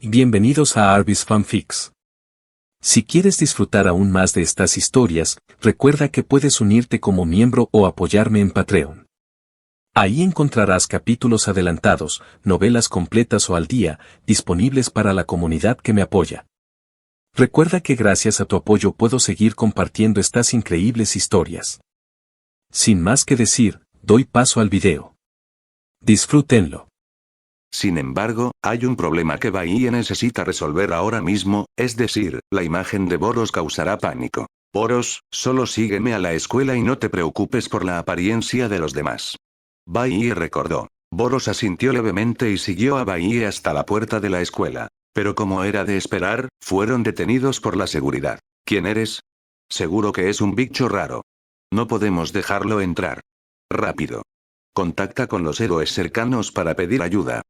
Bienvenidos a Arbis Fanfics. Si quieres disfrutar aún más de estas historias, recuerda que puedes unirte como miembro o apoyarme en Patreon. Ahí encontrarás capítulos adelantados, novelas completas o al día, disponibles para la comunidad que me apoya. Recuerda que gracias a tu apoyo puedo seguir compartiendo estas increíbles historias. Sin más que decir, doy paso al video. Disfrútenlo. Sin embargo, hay un problema que Bahía necesita resolver ahora mismo, es decir, la imagen de Boros causará pánico. Boros, solo sígueme a la escuela y no te preocupes por la apariencia de los demás. Bahía recordó. Boros asintió levemente y siguió a Bahía hasta la puerta de la escuela. Pero como era de esperar, fueron detenidos por la seguridad. ¿Quién eres? Seguro que es un bicho raro. No podemos dejarlo entrar. Rápido. Contacta con los héroes cercanos para pedir ayuda.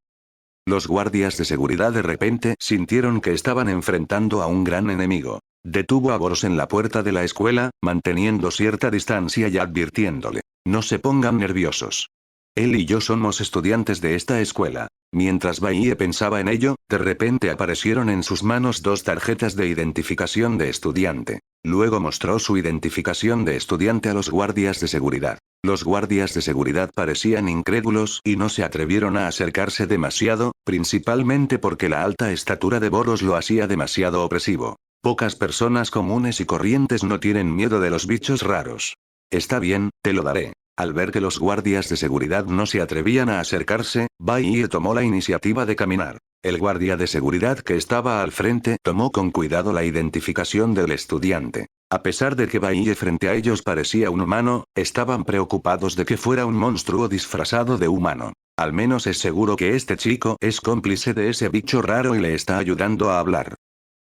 Los guardias de seguridad de repente sintieron que estaban enfrentando a un gran enemigo. Detuvo a Boros en la puerta de la escuela, manteniendo cierta distancia y advirtiéndole: no se pongan nerviosos. Él y yo somos estudiantes de esta escuela. Mientras Bahía pensaba en ello, de repente aparecieron en sus manos dos tarjetas de identificación de estudiante. Luego mostró su identificación de estudiante a los guardias de seguridad. Los guardias de seguridad parecían incrédulos y no se atrevieron a acercarse demasiado, principalmente porque la alta estatura de Boros lo hacía demasiado opresivo. Pocas personas comunes y corrientes no tienen miedo de los bichos raros. Está bien, te lo daré. Al ver que los guardias de seguridad no se atrevían a acercarse, Bahía tomó la iniciativa de caminar. El guardia de seguridad que estaba al frente tomó con cuidado la identificación del estudiante. A pesar de que Bahía frente a ellos parecía un humano, estaban preocupados de que fuera un monstruo disfrazado de humano. Al menos es seguro que este chico es cómplice de ese bicho raro y le está ayudando a hablar.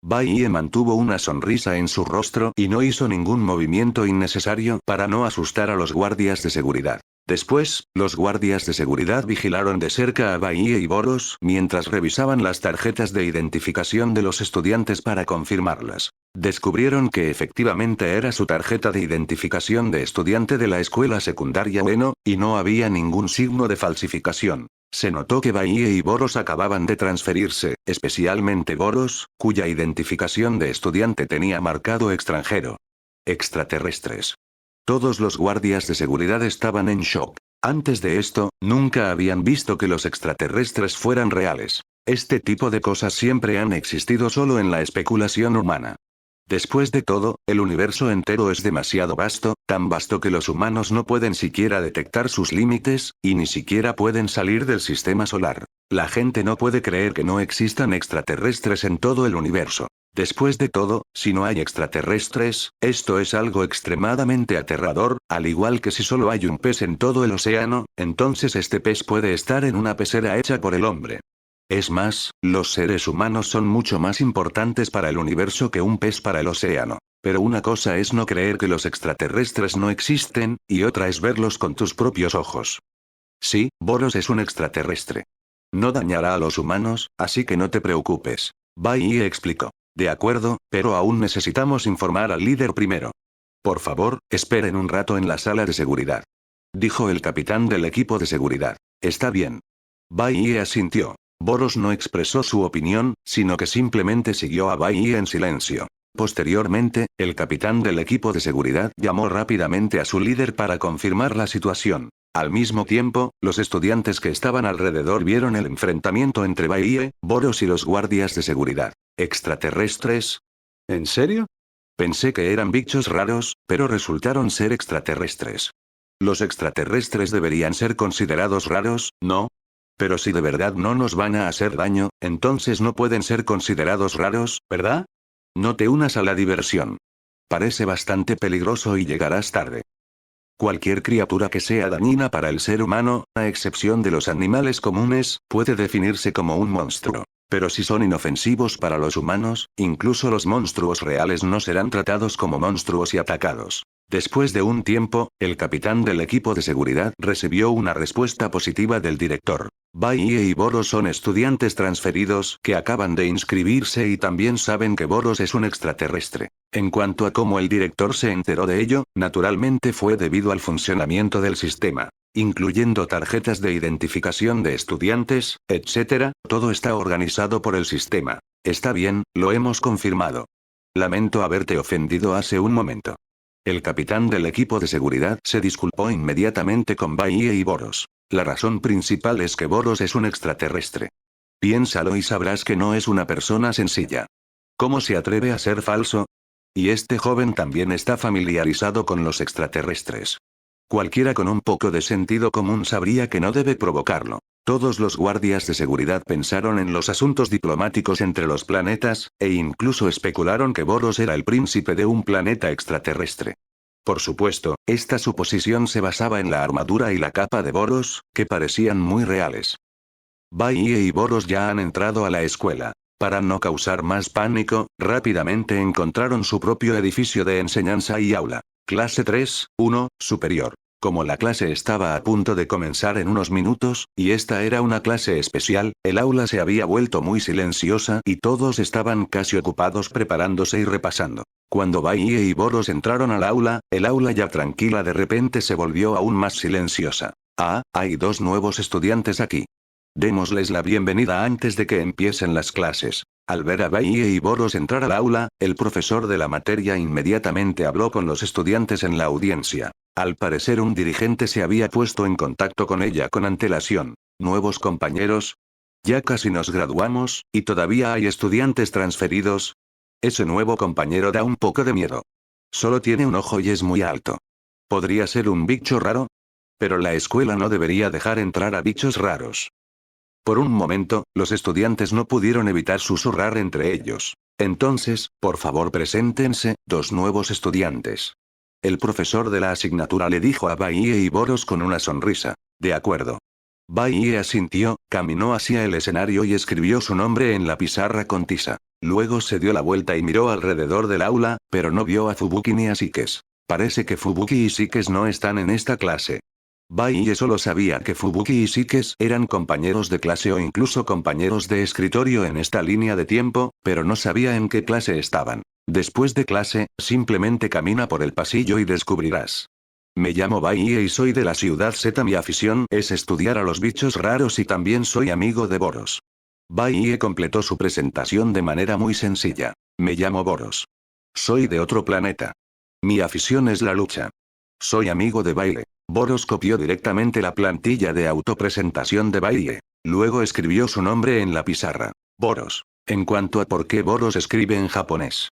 Bahía mantuvo una sonrisa en su rostro y no hizo ningún movimiento innecesario para no asustar a los guardias de seguridad. Después, los guardias de seguridad vigilaron de cerca a Bahía y Boros mientras revisaban las tarjetas de identificación de los estudiantes para confirmarlas. Descubrieron que efectivamente era su tarjeta de identificación de estudiante de la escuela secundaria Ueno, y no había ningún signo de falsificación. Se notó que Bahía y Boros acababan de transferirse, especialmente Boros, cuya identificación de estudiante tenía marcado extranjero. Extraterrestres. Todos los guardias de seguridad estaban en shock. Antes de esto, nunca habían visto que los extraterrestres fueran reales. Este tipo de cosas siempre han existido solo en la especulación humana. Después de todo, el universo entero es demasiado vasto, tan vasto que los humanos no pueden siquiera detectar sus límites, y ni siquiera pueden salir del sistema solar. La gente no puede creer que no existan extraterrestres en todo el universo. Después de todo, si no hay extraterrestres, esto es algo extremadamente aterrador, al igual que si solo hay un pez en todo el océano, entonces este pez puede estar en una pecera hecha por el hombre. Es más, los seres humanos son mucho más importantes para el universo que un pez para el océano. Pero una cosa es no creer que los extraterrestres no existen, y otra es verlos con tus propios ojos. Sí, Boros es un extraterrestre. No dañará a los humanos, así que no te preocupes. Bahía explicó. De acuerdo, pero aún necesitamos informar al líder primero. Por favor, esperen un rato en la sala de seguridad. Dijo el capitán del equipo de seguridad. Está bien. Bahía asintió. Boros no expresó su opinión, sino que simplemente siguió a Bahía en silencio. Posteriormente, el capitán del equipo de seguridad llamó rápidamente a su líder para confirmar la situación. Al mismo tiempo, los estudiantes que estaban alrededor vieron el enfrentamiento entre Bahía, Boros y los guardias de seguridad. ¿Extraterrestres? ¿En serio? Pensé que eran bichos raros, pero resultaron ser extraterrestres. Los extraterrestres deberían ser considerados raros, ¿no? Pero si de verdad no nos van a hacer daño, entonces no pueden ser considerados raros, ¿verdad? No te unas a la diversión. Parece bastante peligroso y llegarás tarde. Cualquier criatura que sea dañina para el ser humano, a excepción de los animales comunes, puede definirse como un monstruo. Pero si son inofensivos para los humanos, incluso los monstruos reales no serán tratados como monstruos y atacados. Después de un tiempo, el capitán del equipo de seguridad recibió una respuesta positiva del director. Bahía y Boros son estudiantes transferidos que acaban de inscribirse y también saben que Boros es un extraterrestre. En cuanto a cómo el director se enteró de ello, naturalmente fue debido al funcionamiento del sistema. incluyendo tarjetas de identificación de estudiantes, etc., todo está organizado por el sistema. Está bien, lo hemos confirmado. Lamento haberte ofendido hace un momento. El capitán del equipo de seguridad se disculpó inmediatamente con Baie y Boros. La razón principal es que Boros es un extraterrestre. Piénsalo y sabrás que no es una persona sencilla. ¿Cómo se atreve a ser falso? Y este joven también está familiarizado con los extraterrestres. Cualquiera con un poco de sentido común sabría que no debe provocarlo. Todos los guardias de seguridad pensaron en los asuntos diplomáticos entre los planetas, e incluso especularon que Boros era el príncipe de un planeta extraterrestre. Por supuesto, esta suposición se basaba en la armadura y la capa de Boros, que parecían muy reales. Baie y Boros ya han entrado a la escuela. Para no causar más pánico, rápidamente encontraron su propio edificio de enseñanza y aula. Clase 3-1, superior. Como la clase estaba a punto de comenzar en unos minutos, y esta era una clase especial, el aula se había vuelto muy silenciosa y todos estaban casi ocupados preparándose y repasando. Cuando Baie y Boros entraron al aula, el aula ya tranquila de repente se volvió aún más silenciosa. Ah, hay dos nuevos estudiantes aquí. Démosles la bienvenida antes de que empiecen las clases. Al ver a Baie y Boros entrar al aula, el profesor de la materia inmediatamente habló con los estudiantes en la audiencia. Al parecer un dirigente se había puesto en contacto con ella con antelación. ¿Nuevos compañeros? Ya casi nos graduamos, ¿y todavía hay estudiantes transferidos? Ese nuevo compañero da un poco de miedo. Solo tiene un ojo y es muy alto. ¿Podría ser un bicho raro? Pero la escuela no debería dejar entrar a bichos raros. Por un momento, los estudiantes no pudieron evitar susurrar entre ellos. Entonces, por favor preséntense, dos nuevos estudiantes. El profesor de la asignatura le dijo a Baie y Boros con una sonrisa. De acuerdo. Baie asintió, caminó hacia el escenario y escribió su nombre en la pizarra con tiza. Luego se dio la vuelta y miró alrededor del aula, pero no vio a Fubuki ni a Shikes. Parece que Fubuki y Shikes no están en esta clase. Baie solo sabía que Fubuki y Shikes eran compañeros de clase o incluso compañeros de escritorio en esta línea de tiempo, pero no sabía en qué clase estaban. Después de clase, simplemente camina por el pasillo y descubrirás. Me llamo Baie y soy de la ciudad Z. Mi afición es estudiar a los bichos raros y también soy amigo de Boros. Baie completó su presentación de manera muy sencilla. Me llamo Boros. Soy de otro planeta. Mi afición es la lucha. Soy amigo de Baile. Boros copió directamente la plantilla de autopresentación de Baie. Luego escribió su nombre en la pizarra. Boros. En cuanto a por qué Boros escribe en japonés.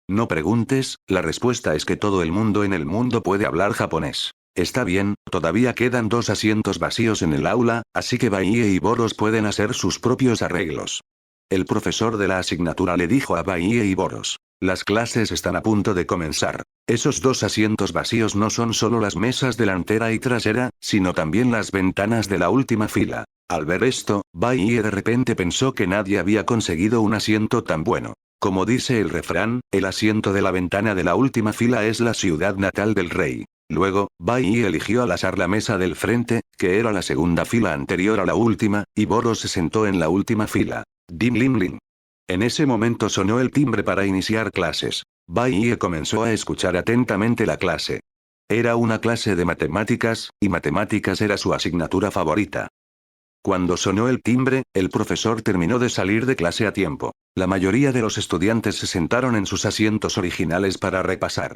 No preguntes, la respuesta es que todo el mundo en el mundo puede hablar japonés. Está bien, todavía quedan 2 asientos vacíos en el aula, así que Baie y Boros pueden hacer sus propios arreglos. El profesor de la asignatura le dijo a Baie y Boros. Las clases están a punto de comenzar. Esos 2 asientos vacíos no son solo las mesas delantera y trasera, sino también las ventanas de la última fila. Al ver esto, Baie de repente pensó que nadie había conseguido un asiento tan bueno. Como dice el refrán, el asiento de la ventana de la última fila es la ciudad natal del rey. Luego, Baie eligió al azar la mesa del frente, que era la segunda fila anterior a la última, y Boros se sentó en la última fila. Dim lim lim. En ese momento sonó el timbre para iniciar clases. Baie comenzó a escuchar atentamente la clase. Era una clase de matemáticas, y matemáticas era su asignatura favorita. Cuando sonó el timbre, el profesor terminó de salir de clase a tiempo. La mayoría de los estudiantes se sentaron en sus asientos originales para repasar.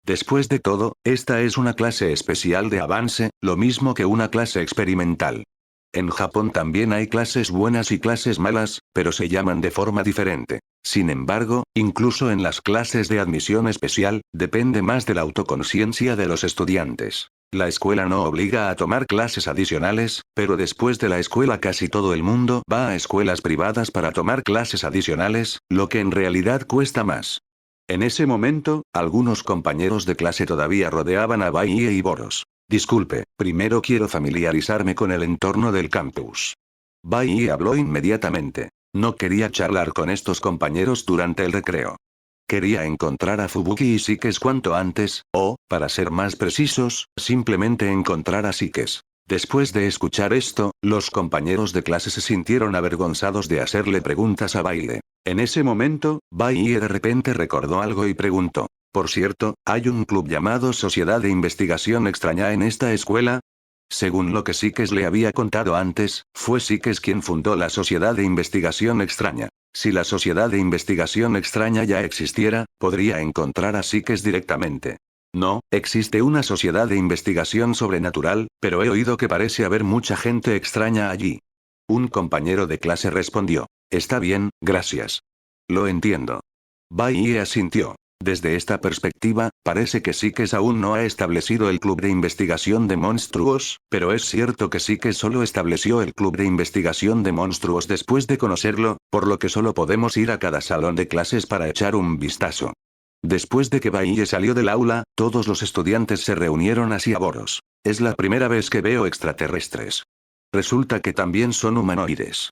Después de todo, esta es una clase especial de avance, lo mismo que una clase experimental. En Japón también hay clases buenas y clases malas, pero se llaman de forma diferente. Sin embargo, incluso en las clases de admisión especial, depende más de la autoconciencia de los estudiantes. La escuela no obliga a tomar clases adicionales, pero después de la escuela casi todo el mundo va a escuelas privadas para tomar clases adicionales, lo que en realidad cuesta más. En ese momento, algunos compañeros de clase todavía rodeaban a Baie y Boros. Disculpe, primero quiero familiarizarme con el entorno del campus. Baie habló inmediatamente. No quería charlar con estos compañeros durante el recreo. Quería encontrar a Fubuki y Shikes cuanto antes, o, para ser más precisos, simplemente encontrar a Shikes. Después de escuchar esto, los compañeros de clase se sintieron avergonzados de hacerle preguntas a Baie. En ese momento, Baie de repente recordó algo y preguntó. Por cierto, ¿hay un club llamado Sociedad de Investigación Extraña en esta escuela? Según lo que Sikes le había contado antes, fue Sikes quien fundó la Sociedad de Investigación Extraña. Si la Sociedad de Investigación Extraña ya existiera, podría encontrar a Sikes directamente. No, existe una sociedad de investigación sobrenatural, pero he oído que parece haber mucha gente extraña allí. Un compañero de clase respondió. Está bien, gracias. Lo entiendo. Bai asintió. Desde esta perspectiva, parece que Sikes aún no ha establecido el club de investigación de monstruos, pero es cierto que Sikes solo estableció el club de investigación de monstruos después de conocerlo, por lo que solo podemos ir a cada salón de clases para echar un vistazo. Después de que Bai salió del aula, todos los estudiantes se reunieron hacia Boros. Es la primera vez que veo extraterrestres. Resulta que también son humanoides.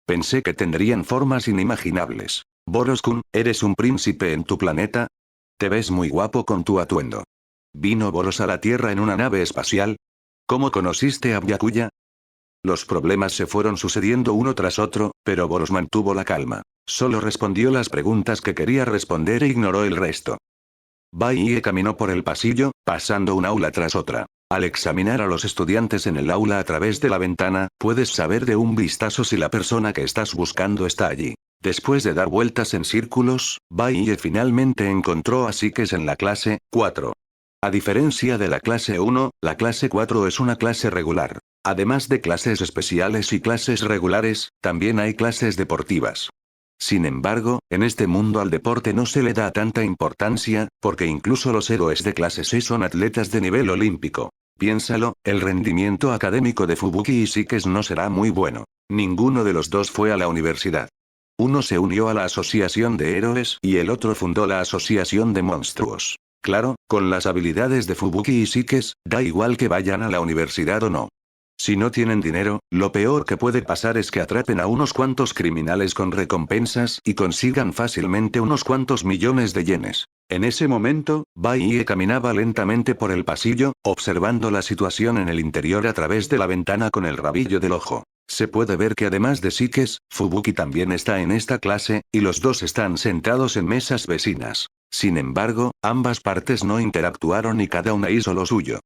Pensé que tendrían formas inimaginables. Boros-kun, ¿eres un príncipe en tu planeta? Te ves muy guapo con tu atuendo. ¿Vino Boros a la Tierra en una nave espacial? ¿Cómo conociste a Byakuya? Los problemas se fueron sucediendo uno tras otro, pero Boros mantuvo la calma. Solo respondió las preguntas que quería responder e ignoró el resto. Bai caminó por el pasillo, pasando un aula tras otra. Al examinar a los estudiantes en el aula a través de la ventana, puedes saber de un vistazo si la persona que estás buscando está allí. Después de dar vueltas en círculos, Bai finalmente encontró a Sikes en la clase 4. A diferencia de la clase 1, la clase 4 es una clase regular. Además de clases especiales y clases regulares, también hay clases deportivas. Sin embargo, en este mundo al deporte no se le da tanta importancia, porque incluso los héroes de clase 6 son atletas de nivel olímpico. Piénsalo, el rendimiento académico de Fubuki y Sikes no será muy bueno. Ninguno de los dos fue a la universidad. Uno se unió a la Asociación de Héroes y el otro fundó la Asociación de Monstruos. Claro, con las habilidades de Fubuki y Sikes, da igual que vayan a la universidad o no. Si no tienen dinero, lo peor que puede pasar es que atrapen a unos cuantos criminales con recompensas y consigan fácilmente unos cuantos millones de yenes. En ese momento, Bai caminaba lentamente por el pasillo, observando la situación en el interior a través de la ventana con el rabillo del ojo. Se puede ver que además de Sikes, Fubuki también está en esta clase, y los dos están sentados en mesas vecinas. Sin embargo, ambas partes no interactuaron y cada una hizo lo suyo.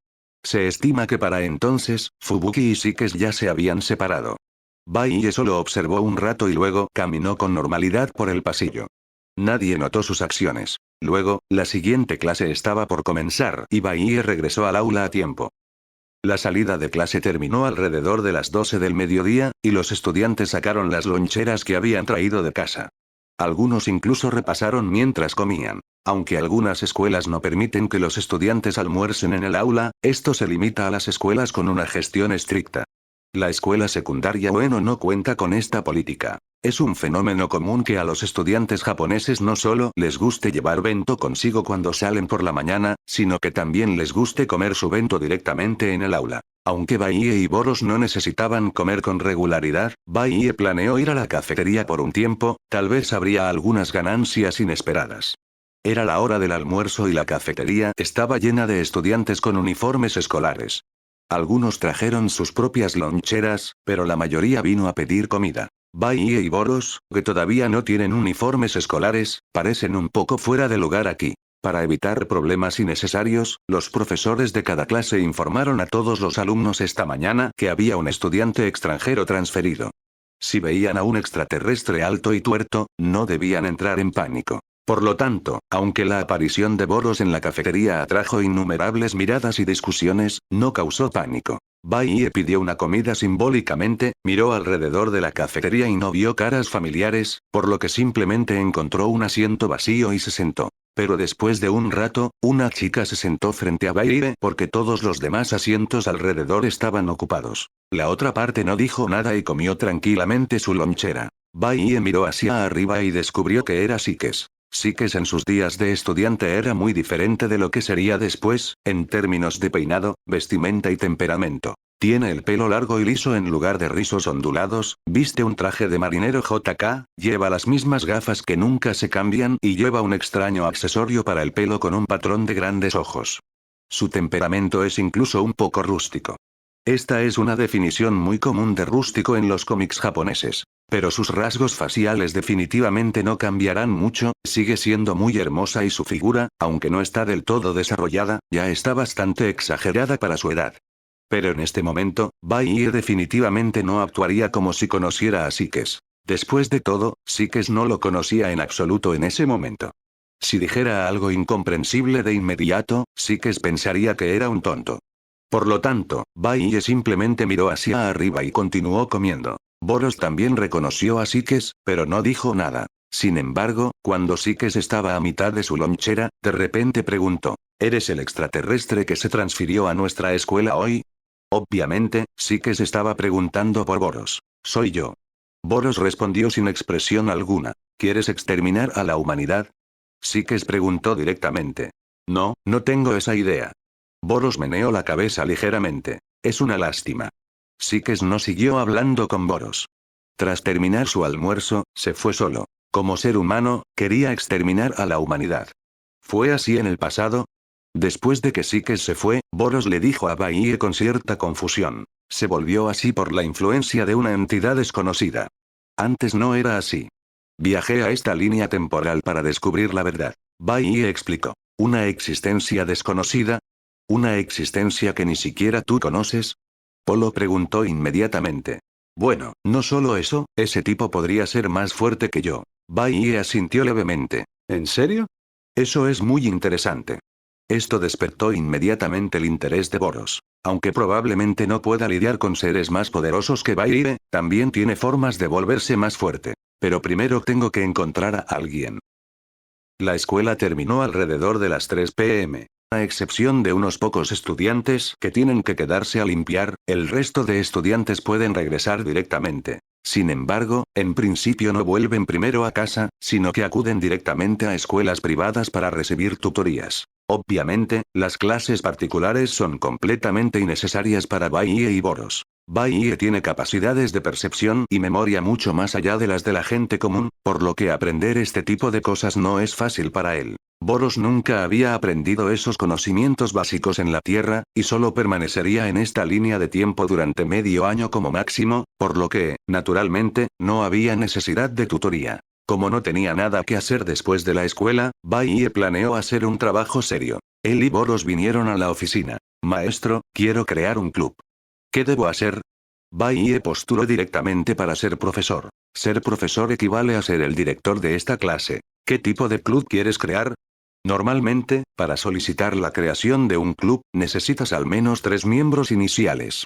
Se estima que para entonces, Fubuki y Sikes ya se habían separado. Bai solo observó un rato y luego caminó con normalidad por el pasillo. Nadie notó sus acciones. Luego, la siguiente clase estaba por comenzar y Bai regresó al aula a tiempo. La salida de clase terminó alrededor de las 12 del mediodía, y los estudiantes sacaron las loncheras que habían traído de casa. Algunos incluso repasaron mientras comían. Aunque algunas escuelas no permiten que los estudiantes almuercen en el aula, esto se limita a las escuelas con una gestión estricta. La escuela secundaria Ueno no cuenta con esta política. Es un fenómeno común que a los estudiantes japoneses no solo les guste llevar bento consigo cuando salen por la mañana, sino que también les guste comer su bento directamente en el aula. Aunque Bai y Boros no necesitaban comer con regularidad, Bai planeó ir a la cafetería por un tiempo, tal vez habría algunas ganancias inesperadas. Era la hora del almuerzo y la cafetería estaba llena de estudiantes con uniformes escolares. Algunos trajeron sus propias loncheras, pero la mayoría vino a pedir comida. Bai y Boros, que todavía no tienen uniformes escolares, parecen un poco fuera de lugar aquí. Para evitar problemas innecesarios, los profesores de cada clase informaron a todos los alumnos esta mañana que había un estudiante extranjero transferido. Si veían a un extraterrestre alto y tuerto, no debían entrar en pánico. Por lo tanto, aunque la aparición de Boros en la cafetería atrajo innumerables miradas y discusiones, no causó pánico. Bai pidió una comida simbólicamente, miró alrededor de la cafetería y no vio caras familiares, por lo que simplemente encontró un asiento vacío y se sentó. Pero después de un rato, una chica se sentó frente a Bai porque todos los demás asientos alrededor estaban ocupados. La otra parte no dijo nada y comió tranquilamente su lonchera. Bai miró hacia arriba y descubrió que era Sikes. Sikes en sus días de estudiante era muy diferente de lo que sería después, en términos de peinado, vestimenta y temperamento. Tiene el pelo largo y liso en lugar de rizos ondulados, viste un traje de marinero JK, lleva las mismas gafas que nunca se cambian y lleva un extraño accesorio para el pelo con un patrón de grandes ojos. Su temperamento es incluso un poco rústico. Esta es una definición muy común de rústico en los cómics japoneses. Pero sus rasgos faciales definitivamente no cambiarán mucho, sigue siendo muy hermosa y su figura, aunque no está del todo desarrollada, ya está bastante exagerada para su edad. Pero en este momento, Bai definitivamente no actuaría como si conociera a Sikes. Después de todo, Sikes no lo conocía en absoluto en ese momento. Si dijera algo incomprensible de inmediato, Sikes pensaría que era un tonto. Por lo tanto, Bai simplemente miró hacia arriba y continuó comiendo. Boros también reconoció a Sikes, pero no dijo nada. Sin embargo, cuando Sikes estaba a mitad de su lonchera, de repente preguntó: ¿Eres el extraterrestre que se transfirió a nuestra escuela hoy? Obviamente, Sikes estaba preguntando por Boros. Soy yo. Boros respondió sin expresión alguna. ¿Quieres exterminar a la humanidad? Sikes preguntó directamente. No, no tengo esa idea. Boros meneó la cabeza ligeramente. Es una lástima. Sikes no siguió hablando con Boros. Tras terminar su almuerzo, se fue solo. Como ser humano, quería exterminar a la humanidad. ¿Fue así en el pasado? Después de que Sikes se fue, Boros le dijo a Bai con cierta confusión. Se volvió así por la influencia de una entidad desconocida. Antes no era así. Viajé a esta línea temporal para descubrir la verdad. Bai explicó. ¿Una existencia desconocida? ¿Una existencia que ni siquiera tú conoces? Polo preguntó inmediatamente. Bueno, no solo eso, ese tipo podría ser más fuerte que yo. Bai asintió levemente. ¿En serio? Eso es muy interesante. Esto despertó inmediatamente el interés de Boros. Aunque probablemente no pueda lidiar con seres más poderosos que Bai, también tiene formas de volverse más fuerte. Pero primero tengo que encontrar a alguien. La escuela terminó alrededor de las 3 p.m. A excepción de unos pocos estudiantes que tienen que quedarse a limpiar, el resto de estudiantes pueden regresar directamente. Sin embargo, en principio no vuelven primero a casa, sino que acuden directamente a escuelas privadas para recibir tutorías. Obviamente, las clases particulares son completamente innecesarias para Bai y Boros. Bai tiene capacidades de percepción y memoria mucho más allá de las de la gente común, por lo que aprender este tipo de cosas no es fácil para él. Boros nunca había aprendido esos conocimientos básicos en la Tierra, y solo permanecería en esta línea de tiempo durante medio año como máximo, por lo que, naturalmente, no había necesidad de tutoría. Como no tenía nada que hacer después de la escuela, Bai planeó hacer un trabajo serio. Él y Boros vinieron a la oficina. Maestro, quiero crear un club. ¿Qué debo hacer? Bai postuló directamente para ser profesor. Ser profesor equivale a ser el director de esta clase. ¿Qué tipo de club quieres crear? Normalmente, para solicitar la creación de un club, necesitas al menos 3 miembros iniciales.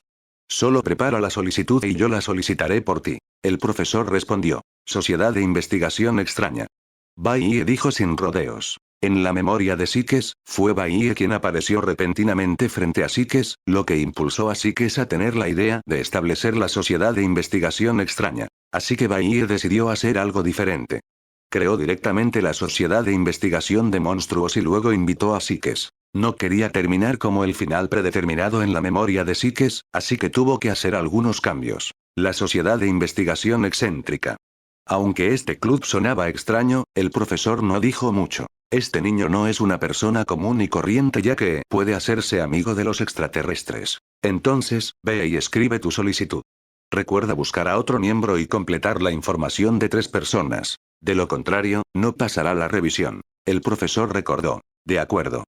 Solo prepara la solicitud y yo la solicitaré por ti. El profesor respondió. Sociedad de Investigación Extraña. Bai dijo sin rodeos. En la memoria de Sikes, fue Bai quien apareció repentinamente frente a Sikes, lo que impulsó a Sikes a tener la idea de establecer la Sociedad de Investigación Extraña. Así que Bai decidió hacer algo diferente. Creó directamente la Sociedad de Investigación de Monstruos y luego invitó a Sikes. No quería terminar como el final predeterminado en la memoria de Sikes, así que tuvo que hacer algunos cambios. La Sociedad de Investigación Excéntrica. Aunque este club sonaba extraño, el profesor no dijo mucho. Este niño no es una persona común y corriente ya que puede hacerse amigo de los extraterrestres. Entonces, ve y escribe tu solicitud. Recuerda buscar a otro miembro y completar la información de 3 personas. De lo contrario, no pasará la revisión. El profesor recordó. De acuerdo.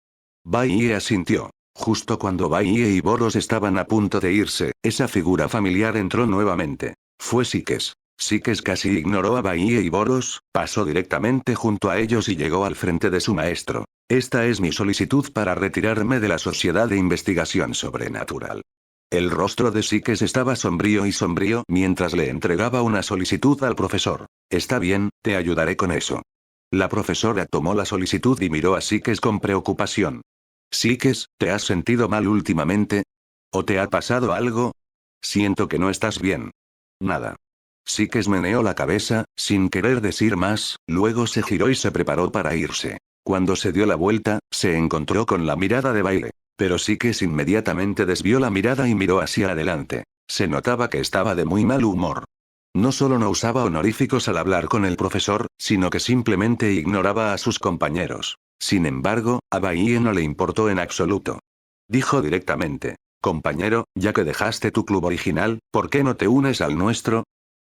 Bai asintió. Justo cuando Bai y Boros estaban a punto de irse, esa figura familiar entró nuevamente. Fue Sikes. Sikes casi ignoró a Bai y Boros, pasó directamente junto a ellos y llegó al frente de su maestro. Esta es mi solicitud para retirarme de la Sociedad de Investigación Sobrenatural. El rostro de Sikes estaba sombrío mientras le entregaba una solicitud al profesor. Está bien, te ayudaré con eso. La profesora tomó la solicitud y miró a Sikes con preocupación. Sikes, ¿te has sentido mal últimamente? ¿O te ha pasado algo? Siento que no estás bien. Nada. Sikes meneó la cabeza, sin querer decir más, luego se giró y se preparó para irse. Cuando se dio la vuelta, se encontró con la mirada de Baile. Pero Sikes inmediatamente desvió la mirada y miró hacia adelante. Se notaba que estaba de muy mal humor. No solo no usaba honoríficos al hablar con el profesor, sino que simplemente ignoraba a sus compañeros. Sin embargo, a Bai no le importó en absoluto. Dijo directamente. Compañero, ya que dejaste tu club original, ¿por qué no te unes al nuestro?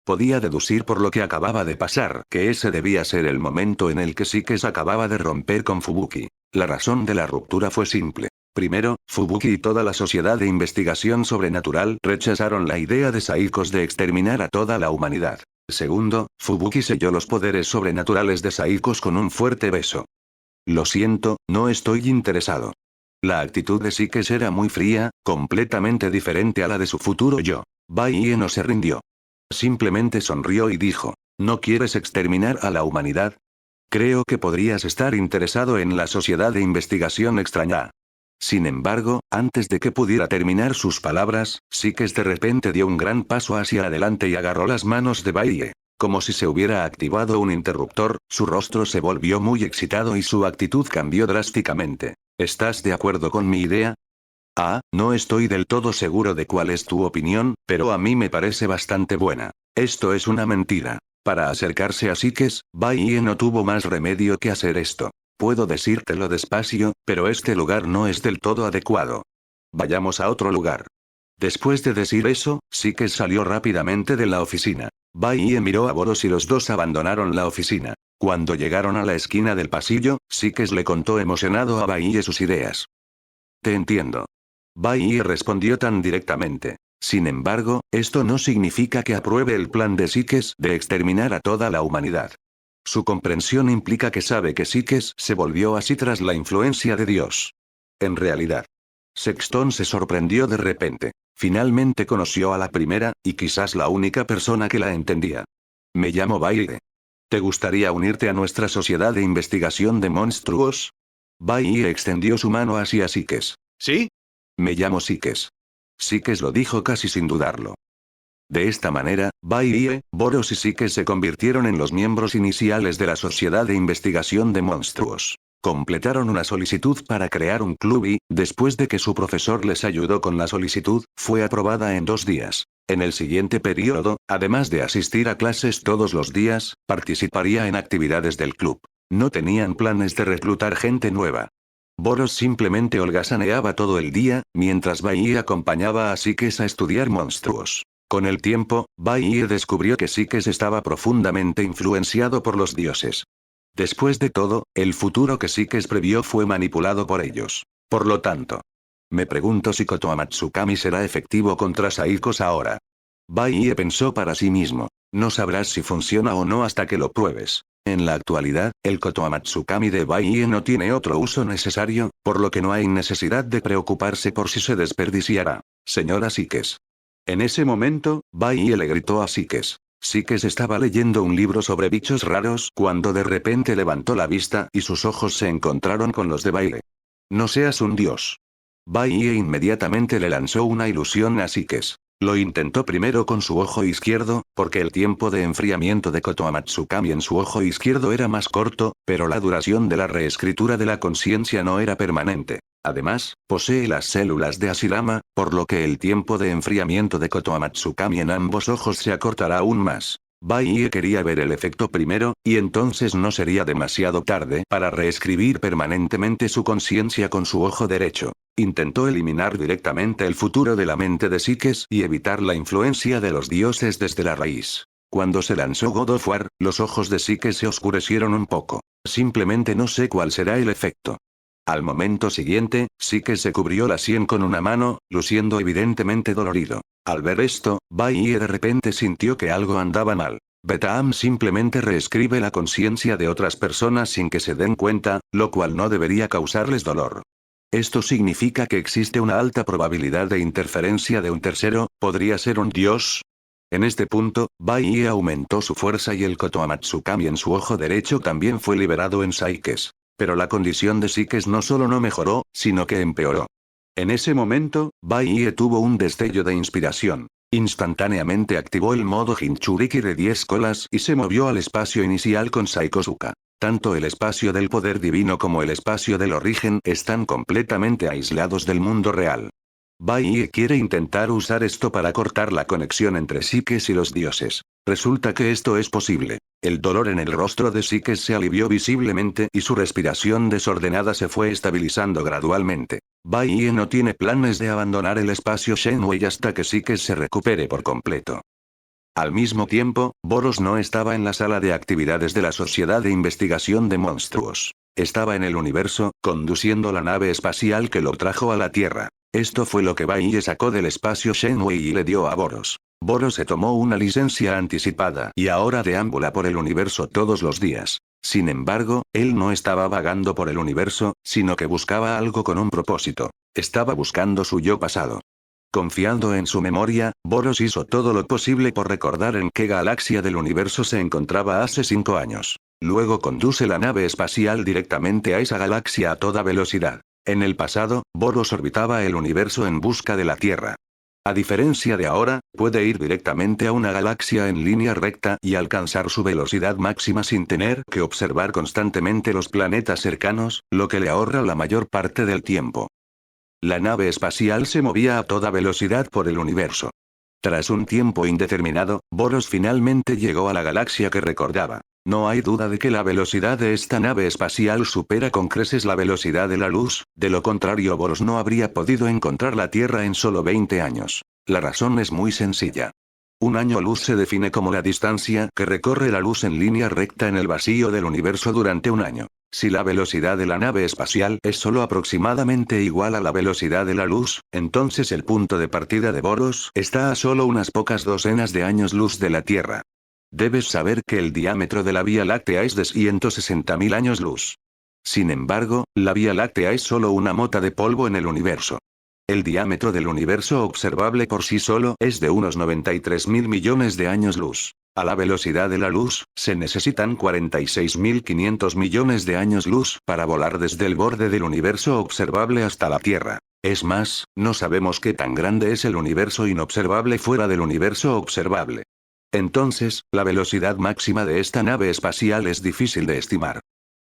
Podía deducir por lo que acababa de pasar que ese debía ser el momento en el que Sikes acababa de romper con Fubuki. La razón de la ruptura fue simple. Primero, Fubuki y toda la sociedad de investigación sobrenatural rechazaron la idea de Saikos de exterminar a toda la humanidad. Segundo, Fubuki selló los poderes sobrenaturales de Saikos con un fuerte beso. Lo siento, no estoy interesado. La actitud de Sikes era muy fría, completamente diferente a la de su futuro yo. Bai Ye no se rindió. Simplemente sonrió y dijo, ¿no quieres exterminar a la humanidad? Creo que podrías estar interesado en la sociedad de investigación extraña. Sin embargo, antes de que pudiera terminar sus palabras, Sikes de repente dio un gran paso hacia adelante y agarró las manos de Bai Ye. Como si se hubiera activado un interruptor, su rostro se volvió muy excitado y su actitud cambió drásticamente. ¿Estás de acuerdo con mi idea? Ah, no estoy del todo seguro de cuál es tu opinión, pero a mí me parece bastante buena. Esto es una mentira. Para acercarse a Sikes, Bai Ye no tuvo más remedio que hacer esto. Puedo decírtelo despacio, pero este lugar no es del todo adecuado. Vayamos a otro lugar. Después de decir eso, Sikes salió rápidamente de la oficina. Bai Ye miró a Boros y los dos abandonaron la oficina. Cuando llegaron a la esquina del pasillo, Sikes le contó emocionado a Bai Ye sus ideas. Te entiendo. Bai Ye respondió tan directamente. Sin embargo, esto no significa que apruebe el plan de Sikes de exterminar a toda la humanidad. Su comprensión implica que sabe que Sikes se volvió así tras la influencia de Dios. En realidad, Sexton se sorprendió de repente. Finalmente conoció a la primera, y quizás la única persona que la entendía. Me llamo Bai Ye. ¿Te gustaría unirte a nuestra sociedad de investigación de monstruos? Bai Ye extendió su mano hacia Sikes. ¿Sí? Me llamo Sikes. Sikes lo dijo casi sin dudarlo. De esta manera, Bai Ye, Boros y Sikes se convirtieron en los miembros iniciales de la Sociedad de Investigación de Monstruos. Completaron una solicitud para crear un club y, después de que su profesor les ayudó con la solicitud, fue aprobada en 2 días. En el siguiente periodo, además de asistir a clases todos los días, participaría en actividades del club. No tenían planes de reclutar gente nueva. Boros simplemente holgazaneaba todo el día, mientras Bai Ye acompañaba a Sikes a estudiar monstruos. Con el tiempo, Bai Ye descubrió que Sikes estaba profundamente influenciado por los dioses. Después de todo, el futuro que Sikes previó fue manipulado por ellos. Por lo tanto, me pregunto si Kotoa Matsukami será efectivo contra Saikos ahora. Bai Ye pensó para sí mismo. No sabrás si funciona o no hasta que lo pruebes. En la actualidad, el Kotoa Matsukami de Bai Ye no tiene otro uso necesario, por lo que no hay necesidad de preocuparse por si se desperdiciará. Señora Sikes. En ese momento, Bai Ye le gritó a Sikes. Sikes estaba leyendo un libro sobre bichos raros cuando de repente levantó la vista y sus ojos se encontraron con los de Bai Ye. No seas un dios. Bai Ye inmediatamente le lanzó una ilusión a Sikes. Lo intentó primero con su ojo izquierdo, porque el tiempo de enfriamiento de Kotoa Matsukami en su ojo izquierdo era más corto, pero la duración de la reescritura de la conciencia no era permanente. Además, posee las células de Hashirama, por lo que el tiempo de enfriamiento de Kotoa Matsukami en ambos ojos se acortará aún más. Bai Ye quería ver el efecto primero, y entonces no sería demasiado tarde para reescribir permanentemente su conciencia con su ojo derecho. Intentó eliminar directamente el futuro de la mente de Sikes y evitar la influencia de los dioses desde la raíz. Cuando se lanzó God of War, los ojos de Sikes se oscurecieron un poco. Simplemente no sé cuál será el efecto. Al momento siguiente, Sikes se cubrió la sien con una mano, luciendo evidentemente dolorido. Al ver esto, Bai Ye de repente sintió que algo andaba mal. Betaam simplemente reescribe la conciencia de otras personas sin que se den cuenta, lo cual no debería causarles dolor. Esto significa que existe una alta probabilidad de interferencia de un tercero, ¿podría ser un dios? En este punto, Bai Ye aumentó su fuerza y el Kotoa Matsukami en su ojo derecho también fue liberado en Saikes. Pero la condición de Sikes no solo no mejoró, sino que empeoró. En ese momento, Bai Ye tuvo un destello de inspiración. Instantáneamente activó el modo Jinchuriki de 10 colas y se movió al espacio inicial con Saikosuka. Tanto el espacio del poder divino como el espacio del origen están completamente aislados del mundo real. Bai Ye quiere intentar usar esto para cortar la conexión entre Sikes y los dioses. Resulta que esto es posible. El dolor en el rostro de Sikes se alivió visiblemente y su respiración desordenada se fue estabilizando gradualmente. Bai Ye no tiene planes de abandonar el espacio Shenwei hasta que Sikes se recupere por completo. Al mismo tiempo, Boros no estaba en la sala de actividades de la Sociedad de Investigación de Monstruos. Estaba en el universo, conduciendo la nave espacial que lo trajo a la Tierra. Esto fue lo que Bai sacó del espacio Shenwei y le dio a Boros. Boros se tomó una licencia anticipada y ahora deambula por el universo todos los días. Sin embargo, él no estaba vagando por el universo, sino que buscaba algo con un propósito. Estaba buscando su yo pasado. Confiando en su memoria, Boros hizo todo lo posible por recordar en qué galaxia del universo se encontraba hace 5 años. Luego conduce la nave espacial directamente a esa galaxia a toda velocidad. En el pasado, Boros orbitaba el universo en busca de la Tierra. A diferencia de ahora, puede ir directamente a una galaxia en línea recta y alcanzar su velocidad máxima sin tener que observar constantemente los planetas cercanos, lo que le ahorra la mayor parte del tiempo. La nave espacial se movía a toda velocidad por el universo. Tras un tiempo indeterminado, Boros finalmente llegó a la galaxia que recordaba. No hay duda de que la velocidad de esta nave espacial supera con creces la velocidad de la luz, de lo contrario Boros no habría podido encontrar la Tierra en solo 20 años. La razón es muy sencilla. Un año luz se define como la distancia que recorre la luz en línea recta en el vacío del universo durante un año. Si la velocidad de la nave espacial es solo aproximadamente igual a la velocidad de la luz, entonces el punto de partida de Boros está a solo unas pocas docenas de años luz de la Tierra. Debes saber que el diámetro de la Vía Láctea es de 160.000 años luz. Sin embargo, la Vía Láctea es solo una mota de polvo en el universo. El diámetro del universo observable por sí solo es de unos 93.000 millones de años luz. A la velocidad de la luz, se necesitan 46.500 millones de años luz para volar desde el borde del universo observable hasta la Tierra. Es más, no sabemos qué tan grande es el universo inobservable fuera del universo observable. Entonces, la velocidad máxima de esta nave espacial es difícil de estimar.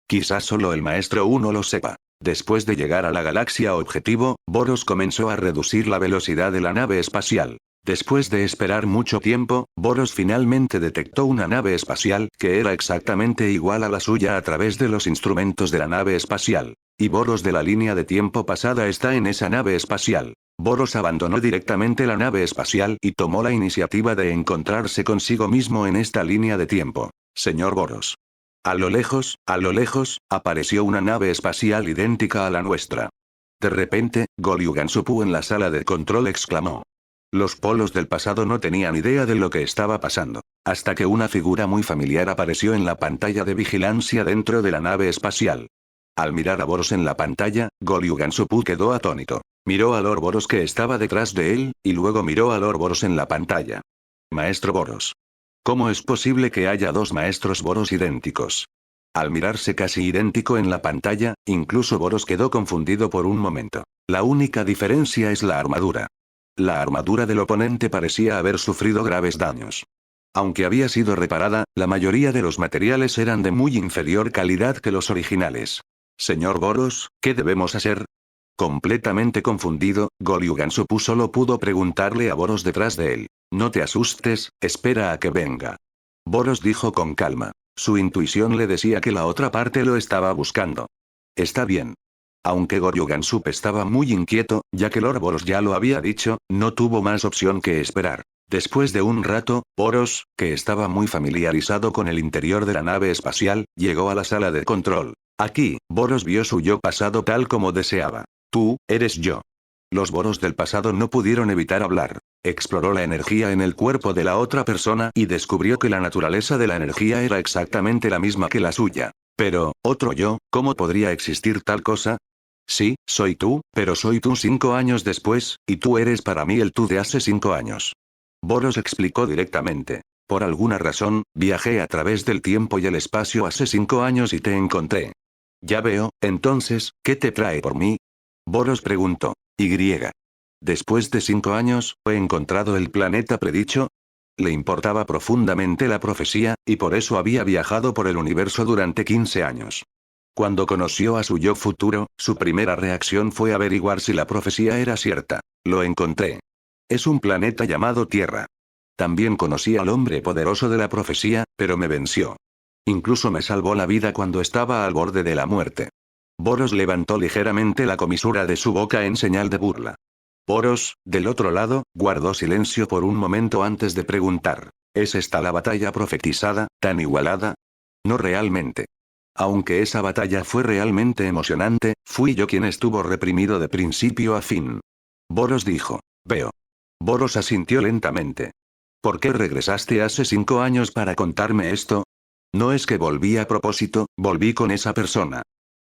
Quizás solo el Maestro 1 lo sepa. Después de llegar a la galaxia objetivo, Boros comenzó a reducir la velocidad de la nave espacial. Después de esperar mucho tiempo, Boros finalmente detectó una nave espacial que era exactamente igual a la suya a través de los instrumentos de la nave espacial. Y Boros de la línea de tiempo pasada está en esa nave espacial. Boros abandonó directamente la nave espacial y tomó la iniciativa de encontrarse consigo mismo en esta línea de tiempo. Señor Boros. A lo lejos, apareció una nave espacial idéntica a la nuestra. De repente, Goryugan Suppu en la sala de control exclamó. Los polos del pasado no tenían idea de lo que estaba pasando, hasta que una figura muy familiar apareció en la pantalla de vigilancia dentro de la nave espacial. Al mirar a Boros en la pantalla, Goryugan Suppu quedó atónito. Miró a Lord Boros que estaba detrás de él, y luego miró a Lord Boros en la pantalla. Maestro Boros. ¿Cómo es posible que haya dos maestros Boros idénticos? Al mirarse casi idéntico en la pantalla, incluso Boros quedó confundido por un momento. La única diferencia es la armadura. La armadura del oponente parecía haber sufrido graves daños. Aunque había sido reparada, la mayoría de los materiales eran de muy inferior calidad que los originales. Señor Boros, ¿qué debemos hacer? Completamente confundido, Goryugan Suppu solo pudo preguntarle a Boros detrás de él. No te asustes, espera a que venga. Boros dijo con calma. Su intuición le decía que la otra parte lo estaba buscando. Está bien. Aunque Goryugan Suppu estaba muy inquieto, ya que Lord Boros ya lo había dicho, no tuvo más opción que esperar. Después de un rato, Boros, que estaba muy familiarizado con el interior de la nave espacial, llegó a la sala de control. Aquí, Boros vio su yo pasado tal como deseaba. Tú, eres yo. Los Boros del pasado no pudieron evitar hablar. Exploró la energía en el cuerpo de la otra persona y descubrió que la naturaleza de la energía era exactamente la misma que la suya. Pero, otro yo, ¿cómo podría existir tal cosa? Sí, soy tú, pero soy tú 5 años después, y tú eres para mí el tú de hace 5 años. Boros explicó directamente. Por alguna razón, viajé a través del tiempo y el espacio hace 5 años y te encontré. Ya veo, entonces, ¿qué te trae por mí? Boros preguntó. Después de 5 años, ¿he encontrado el planeta predicho? Le importaba profundamente la profecía, y por eso había viajado por el universo durante 15 años. Cuando conoció a su yo futuro, su primera reacción fue averiguar si la profecía era cierta. Lo encontré. Es un planeta llamado Tierra. También conocí al hombre poderoso de la profecía, pero me venció. Incluso me salvó la vida cuando estaba al borde de la muerte. Boros levantó ligeramente la comisura de su boca en señal de burla. Boros, del otro lado, guardó silencio por un momento antes de preguntar. ¿Es esta la batalla profetizada, tan igualada? No realmente. Aunque esa batalla fue realmente emocionante, fui yo quien estuvo reprimido de principio a fin. Boros dijo. Veo. Boros asintió lentamente. ¿Por qué regresaste hace 5 años para contarme esto? No es que volví a propósito, volví con esa persona.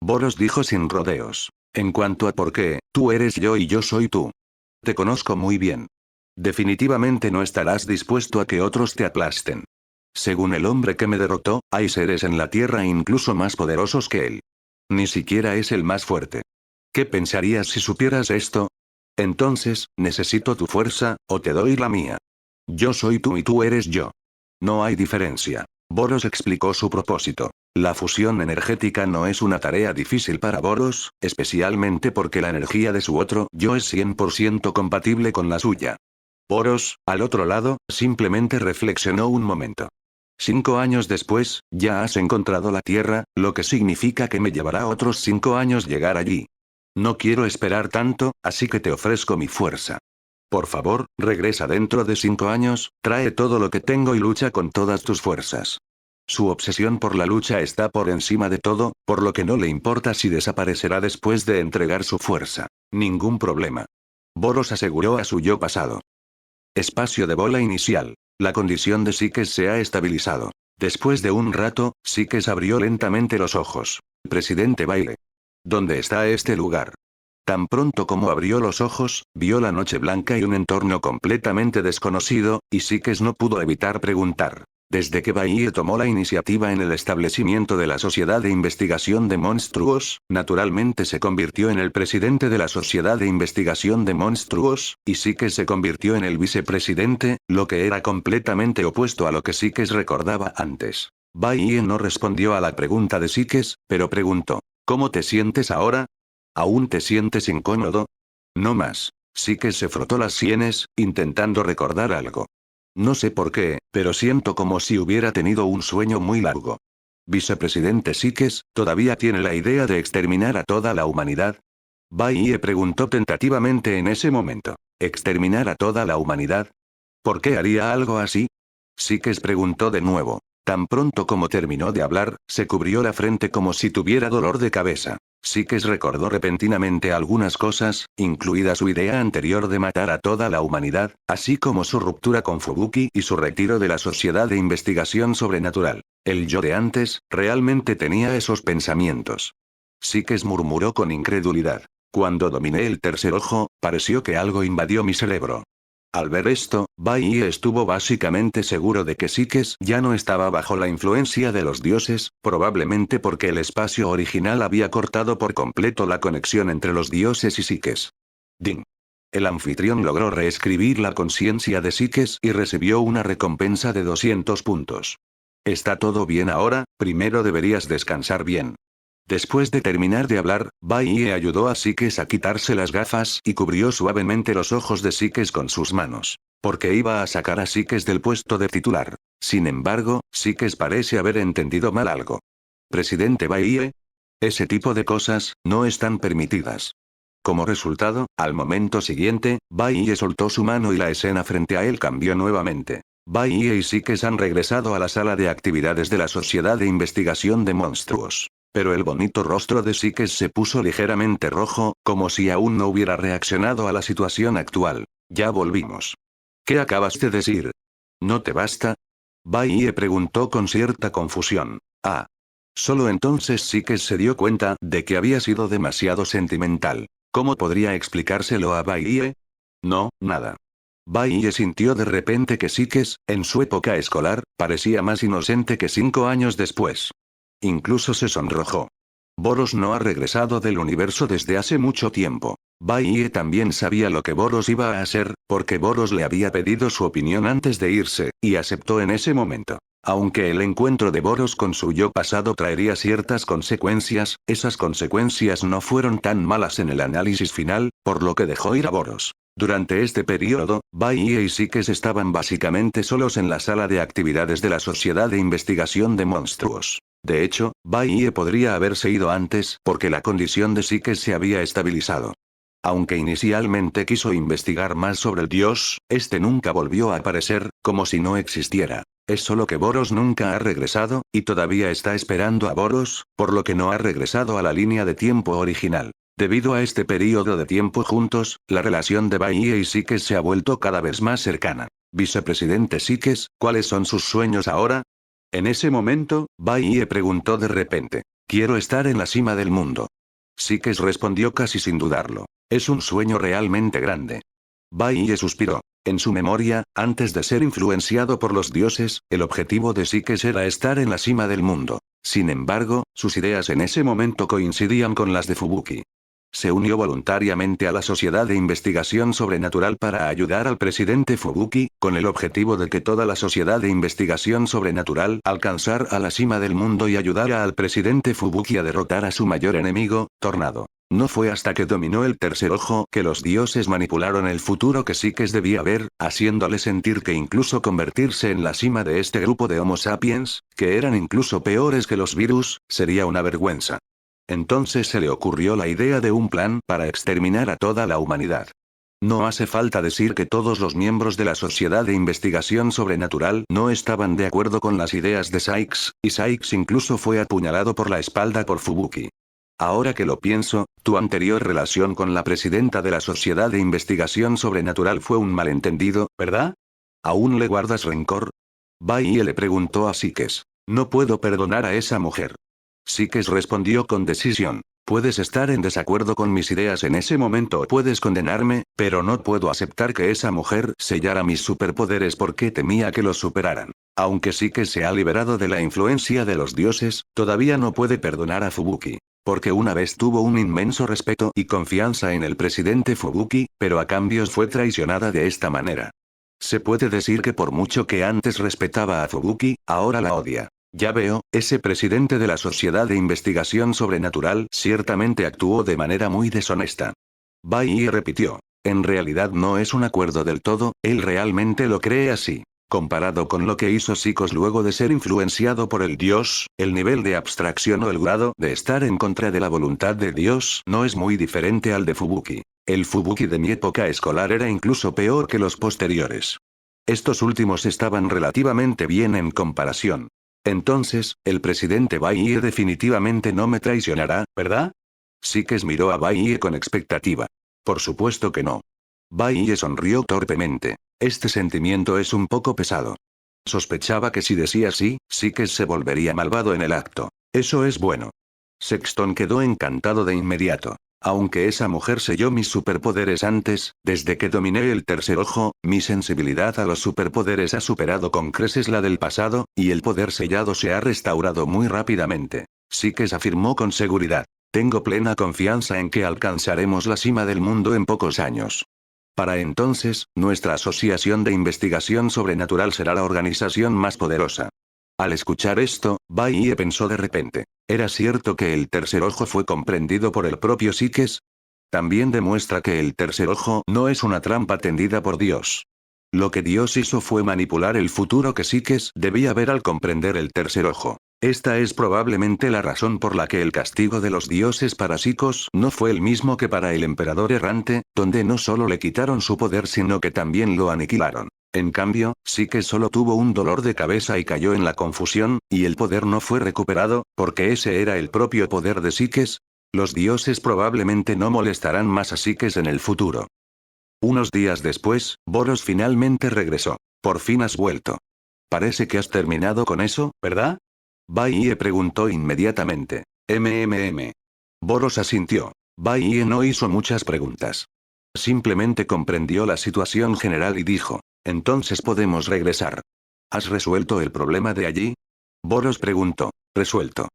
Boros dijo sin rodeos. En cuanto a por qué, tú eres yo y yo soy tú. Te conozco muy bien. Definitivamente no estarás dispuesto a que otros te aplasten. Según el hombre que me derrotó, hay seres en la Tierra incluso más poderosos que él. Ni siquiera es el más fuerte. ¿Qué pensarías si supieras esto? Entonces, necesito tu fuerza, o te doy la mía. Yo soy tú y tú eres yo. No hay diferencia. Boros explicó su propósito. La fusión energética no es una tarea difícil para Boros, especialmente porque la energía de su otro yo es 100% compatible con la suya. Boros, al otro lado, simplemente reflexionó un momento. 5 años después, ya has encontrado la Tierra, lo que significa que me llevará otros 5 años llegar allí. No quiero esperar tanto, así que te ofrezco mi fuerza. Por favor, regresa dentro de 5 años, trae todo lo que tengo y lucha con todas tus fuerzas. Su obsesión por la lucha está por encima de todo, por lo que no le importa si desaparecerá después de entregar su fuerza. Ningún problema. Boros aseguró a su yo pasado. Espacio de bola inicial. La condición de Psiques se ha estabilizado. Después de un rato, Psiques abrió lentamente los ojos. Presidente Baile. ¿Dónde está este lugar? Tan pronto como abrió los ojos, vio la noche blanca y un entorno completamente desconocido, y Psiques no pudo evitar preguntar. Desde que Baie tomó la iniciativa en el establecimiento de la Sociedad de Investigación de Monstruos, naturalmente se convirtió en el presidente de la Sociedad de Investigación de Monstruos, y Psiques se convirtió en el vicepresidente, lo que era completamente opuesto a lo que Psiques recordaba antes. Baie no respondió a la pregunta de Psiques, pero preguntó, ¿cómo te sientes ahora? ¿Aún te sientes incómodo? No más. Psiques se frotó las sienes, intentando recordar algo. No sé por qué, pero siento como si hubiera tenido un sueño muy largo. Vicepresidente Psiques, ¿todavía tiene la idea de exterminar a toda la humanidad? Baie preguntó tentativamente en ese momento. ¿Exterminar a toda la humanidad? ¿Por qué haría algo así? Psiques preguntó de nuevo. Tan pronto como terminó de hablar, se cubrió la frente como si tuviera dolor de cabeza. Psiques recordó repentinamente algunas cosas, incluida su idea anterior de matar a toda la humanidad, así como su ruptura con Fubuki y su retiro de la Sociedad de Investigación Sobrenatural. El yo de antes, realmente tenía esos pensamientos. Psiques murmuró con incredulidad. Cuando dominé el tercer ojo, pareció que algo invadió mi cerebro. Al ver esto, Baie estuvo básicamente seguro de que Psiques ya no estaba bajo la influencia de los dioses, probablemente porque el espacio original había cortado por completo la conexión entre los dioses y Psiques. Ding. El anfitrión logró reescribir la conciencia de Psiques y recibió una recompensa de 200 puntos. ¿Está todo bien ahora? Primero deberías descansar bien. Después de terminar de hablar, Baie ayudó a Psiques a quitarse las gafas y cubrió suavemente los ojos de Psiques con sus manos. Porque iba a sacar a Psiques del puesto de titular. Sin embargo, Psiques parece haber entendido mal algo. Presidente Baie. Ese tipo de cosas, no están permitidas. Como resultado, al momento siguiente, Baie soltó su mano y la escena frente a él cambió nuevamente. Baie y Psiques han regresado a la sala de actividades de la Sociedad de Investigación de Monstruos. Pero el bonito rostro de Psiques se puso ligeramente rojo, como si aún no hubiera reaccionado a la situación actual. Ya volvimos. ¿Qué acabas de decir? ¿No te basta? Baie preguntó con cierta confusión. Ah. Solo entonces Psiques se dio cuenta de que había sido demasiado sentimental. ¿Cómo podría explicárselo a Baie? No, nada. Baie sintió de repente que Psiques, en su época escolar, parecía más inocente que 5 años después. Incluso se sonrojó. Boros no ha regresado del universo desde hace mucho tiempo. Baie también sabía lo que Boros iba a hacer, porque Boros le había pedido su opinión antes de irse, y aceptó en ese momento. Aunque el encuentro de Boros con su yo pasado traería ciertas consecuencias, esas consecuencias no fueron tan malas en el análisis final, por lo que dejó ir a Boros. Durante este periodo, Baie y Psiques estaban básicamente solos en la sala de actividades de la Sociedad de Investigación de Monstruos. De hecho, Baie podría haberse ido antes porque la condición de Psiques se había estabilizado. Aunque inicialmente quiso investigar más sobre el dios, este nunca volvió a aparecer, como si no existiera. Es solo que Boros nunca ha regresado, y todavía está esperando a Boros, por lo que no ha regresado a la línea de tiempo original. Debido a este periodo de tiempo juntos, la relación de Baiye y Sikes se ha vuelto cada vez más cercana. Vicepresidente Sikes, ¿cuáles son sus sueños ahora? En ese momento, Baiye preguntó de repente. Quiero estar en la cima del mundo. Sikes respondió casi sin dudarlo. Es un sueño realmente grande. Baiye suspiró. En su memoria, antes de ser influenciado por los dioses, el objetivo de Sikes era estar en la cima del mundo. Sin embargo, sus ideas en ese momento coincidían con las de Fubuki. Se unió voluntariamente a la Sociedad de Investigación Sobrenatural para ayudar al presidente Fubuki, con el objetivo de que toda la Sociedad de Investigación Sobrenatural alcanzara a la cima del mundo y ayudara al presidente Fubuki a derrotar a su mayor enemigo, Tornado. No fue hasta que dominó el tercer ojo que los dioses manipularon el futuro que Sikes debía ver, haciéndole sentir que incluso convertirse en la cima de este grupo de Homo sapiens, que eran incluso peores que los virus, sería una vergüenza. Entonces se le ocurrió la idea de un plan para exterminar a toda la humanidad. No hace falta decir que todos los miembros de la Sociedad de Investigación Sobrenatural no estaban de acuerdo con las ideas de Sykes, y Sykes incluso fue apuñalado por la espalda por Fubuki. Ahora que lo pienso, tu anterior relación con la presidenta de la Sociedad de Investigación Sobrenatural fue un malentendido, ¿verdad? ¿Aún le guardas rencor? Baiye le preguntó a Sikes. No puedo perdonar a esa mujer. Sikes respondió con decisión. Puedes estar en desacuerdo con mis ideas en ese momento o puedes condenarme, pero no puedo aceptar que esa mujer sellara mis superpoderes porque temía que los superaran. Aunque Sikes se ha liberado de la influencia de los dioses, todavía no puede perdonar a Fubuki. Porque una vez tuvo un inmenso respeto y confianza en el presidente Fubuki, pero a cambio fue traicionada de esta manera. Se puede decir que por mucho que antes respetaba a Fubuki, ahora la odia. Ya veo, ese presidente de la Sociedad de Investigación Sobrenatural ciertamente actuó de manera muy deshonesta. Baiye repitió. En realidad no es un acuerdo del todo, él realmente lo cree así. Comparado con lo que hizo Sikos luego de ser influenciado por el dios, el nivel de abstracción o el grado de estar en contra de la voluntad de Dios no es muy diferente al de Fubuki. El Fubuki de mi época escolar era incluso peor que los posteriores. Estos últimos estaban relativamente bien en comparación. Entonces, el presidente Baiye definitivamente no me traicionará, ¿verdad? Sikes miró a Baiye con expectativa. Por supuesto que no. Baiye sonrió torpemente. Este sentimiento es un poco pesado. Sospechaba que si decía sí, Sikes se volvería malvado en el acto. Eso es bueno. Sexton quedó encantado de inmediato. Aunque esa mujer selló mis superpoderes antes, desde que dominé el tercer ojo, mi sensibilidad a los superpoderes ha superado con creces la del pasado, y el poder sellado se ha restaurado muy rápidamente. Sikes afirmó con seguridad. Tengo plena confianza en que alcanzaremos la cima del mundo en pocos años. Para entonces, nuestra asociación de investigación sobrenatural será la organización más poderosa. Al escuchar esto, Baiye pensó de repente. ¿Era cierto que el tercer ojo fue comprendido por el propio Sikes? También demuestra que el tercer ojo no es una trampa tendida por Dios. Lo que Dios hizo fue manipular el futuro que Sikes debía ver al comprender el tercer ojo. Esta es probablemente la razón por la que el castigo de los dioses para Sikos no fue el mismo que para el emperador errante, donde no solo le quitaron su poder sino que también lo aniquilaron. En cambio, Sikes solo tuvo un dolor de cabeza y cayó en la confusión, y el poder no fue recuperado, porque ese era el propio poder de Sikes. Los dioses probablemente no molestarán más a Sikes en el futuro. Unos días después, Boros finalmente regresó. Por fin has vuelto. Parece que has terminado con eso, ¿verdad? Baiye preguntó inmediatamente. Boros asintió. Baiye no hizo muchas preguntas. Simplemente comprendió la situación general y dijo. Entonces podemos regresar. ¿Has resuelto el problema de allí? Boros preguntó. Resuelto.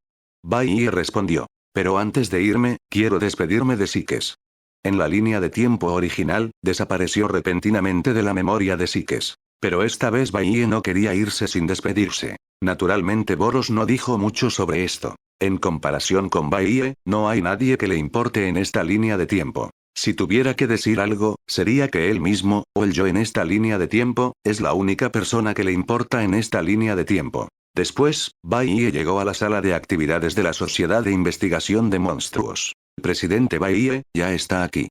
Baiye respondió. Pero antes de irme, quiero despedirme de Sikes. En la línea de tiempo original, desapareció repentinamente de la memoria de Sikes. Pero esta vez Baiye no quería irse sin despedirse. Naturalmente Boros no dijo mucho sobre esto. En comparación con Baiye, no hay nadie que le importe en esta línea de tiempo. Si tuviera que decir algo, sería que él mismo, o el yo en esta línea de tiempo, es la única persona que le importa en esta línea de tiempo. Después, Baiye llegó a la sala de actividades de la Sociedad de Investigación de Monstruos. El presidente Baiye, ya está aquí.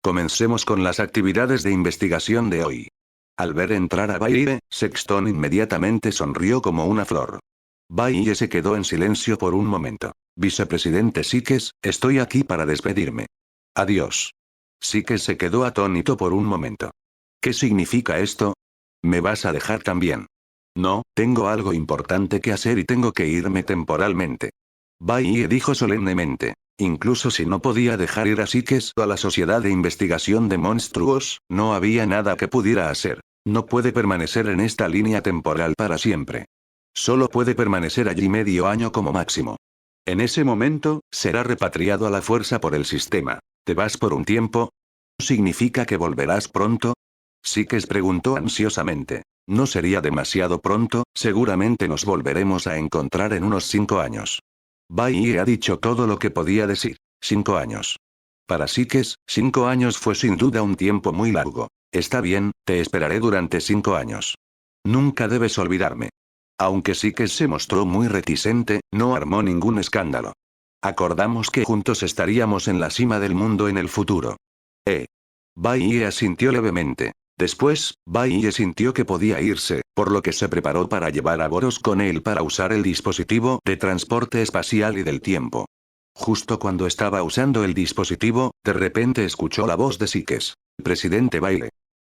Comencemos con las actividades de investigación de hoy. Al ver entrar a Bailey, Sexton inmediatamente sonrió como una flor. Bailey se quedó en silencio por un momento. Vicepresidente Sikes, estoy aquí para despedirme. Adiós. Sikes se quedó atónito por un momento. ¿Qué significa esto? ¿Me vas a dejar también? No, tengo algo importante que hacer y tengo que irme temporalmente. Bailey dijo solemnemente. Incluso si no podía dejar ir a Sikes o a la Sociedad de Investigación de Monstruos, no había nada que pudiera hacer. No puede permanecer en esta línea temporal para siempre. Solo puede permanecer allí medio año como máximo. En ese momento, será repatriado a la fuerza por el sistema. ¿Te vas por un tiempo? ¿Significa que volverás pronto? Sikes preguntó ansiosamente. No sería demasiado pronto, seguramente nos volveremos a encontrar en unos 5 años. Bailey ha dicho todo lo que podía decir. 5 años. Para Sikes, 5 años fue sin duda un tiempo muy largo. Está bien, te esperaré durante 5 años. Nunca debes olvidarme. Aunque Sikes se mostró muy reticente, no armó ningún escándalo. Acordamos que juntos estaríamos en la cima del mundo en el futuro. Bailey asintió levemente. Después, Bailey sintió que podía irse, por lo que se preparó para llevar a Boros con él para usar el dispositivo de transporte espacial y del tiempo. Justo cuando estaba usando el dispositivo, de repente escuchó la voz de Sikes. Presidente Bailey.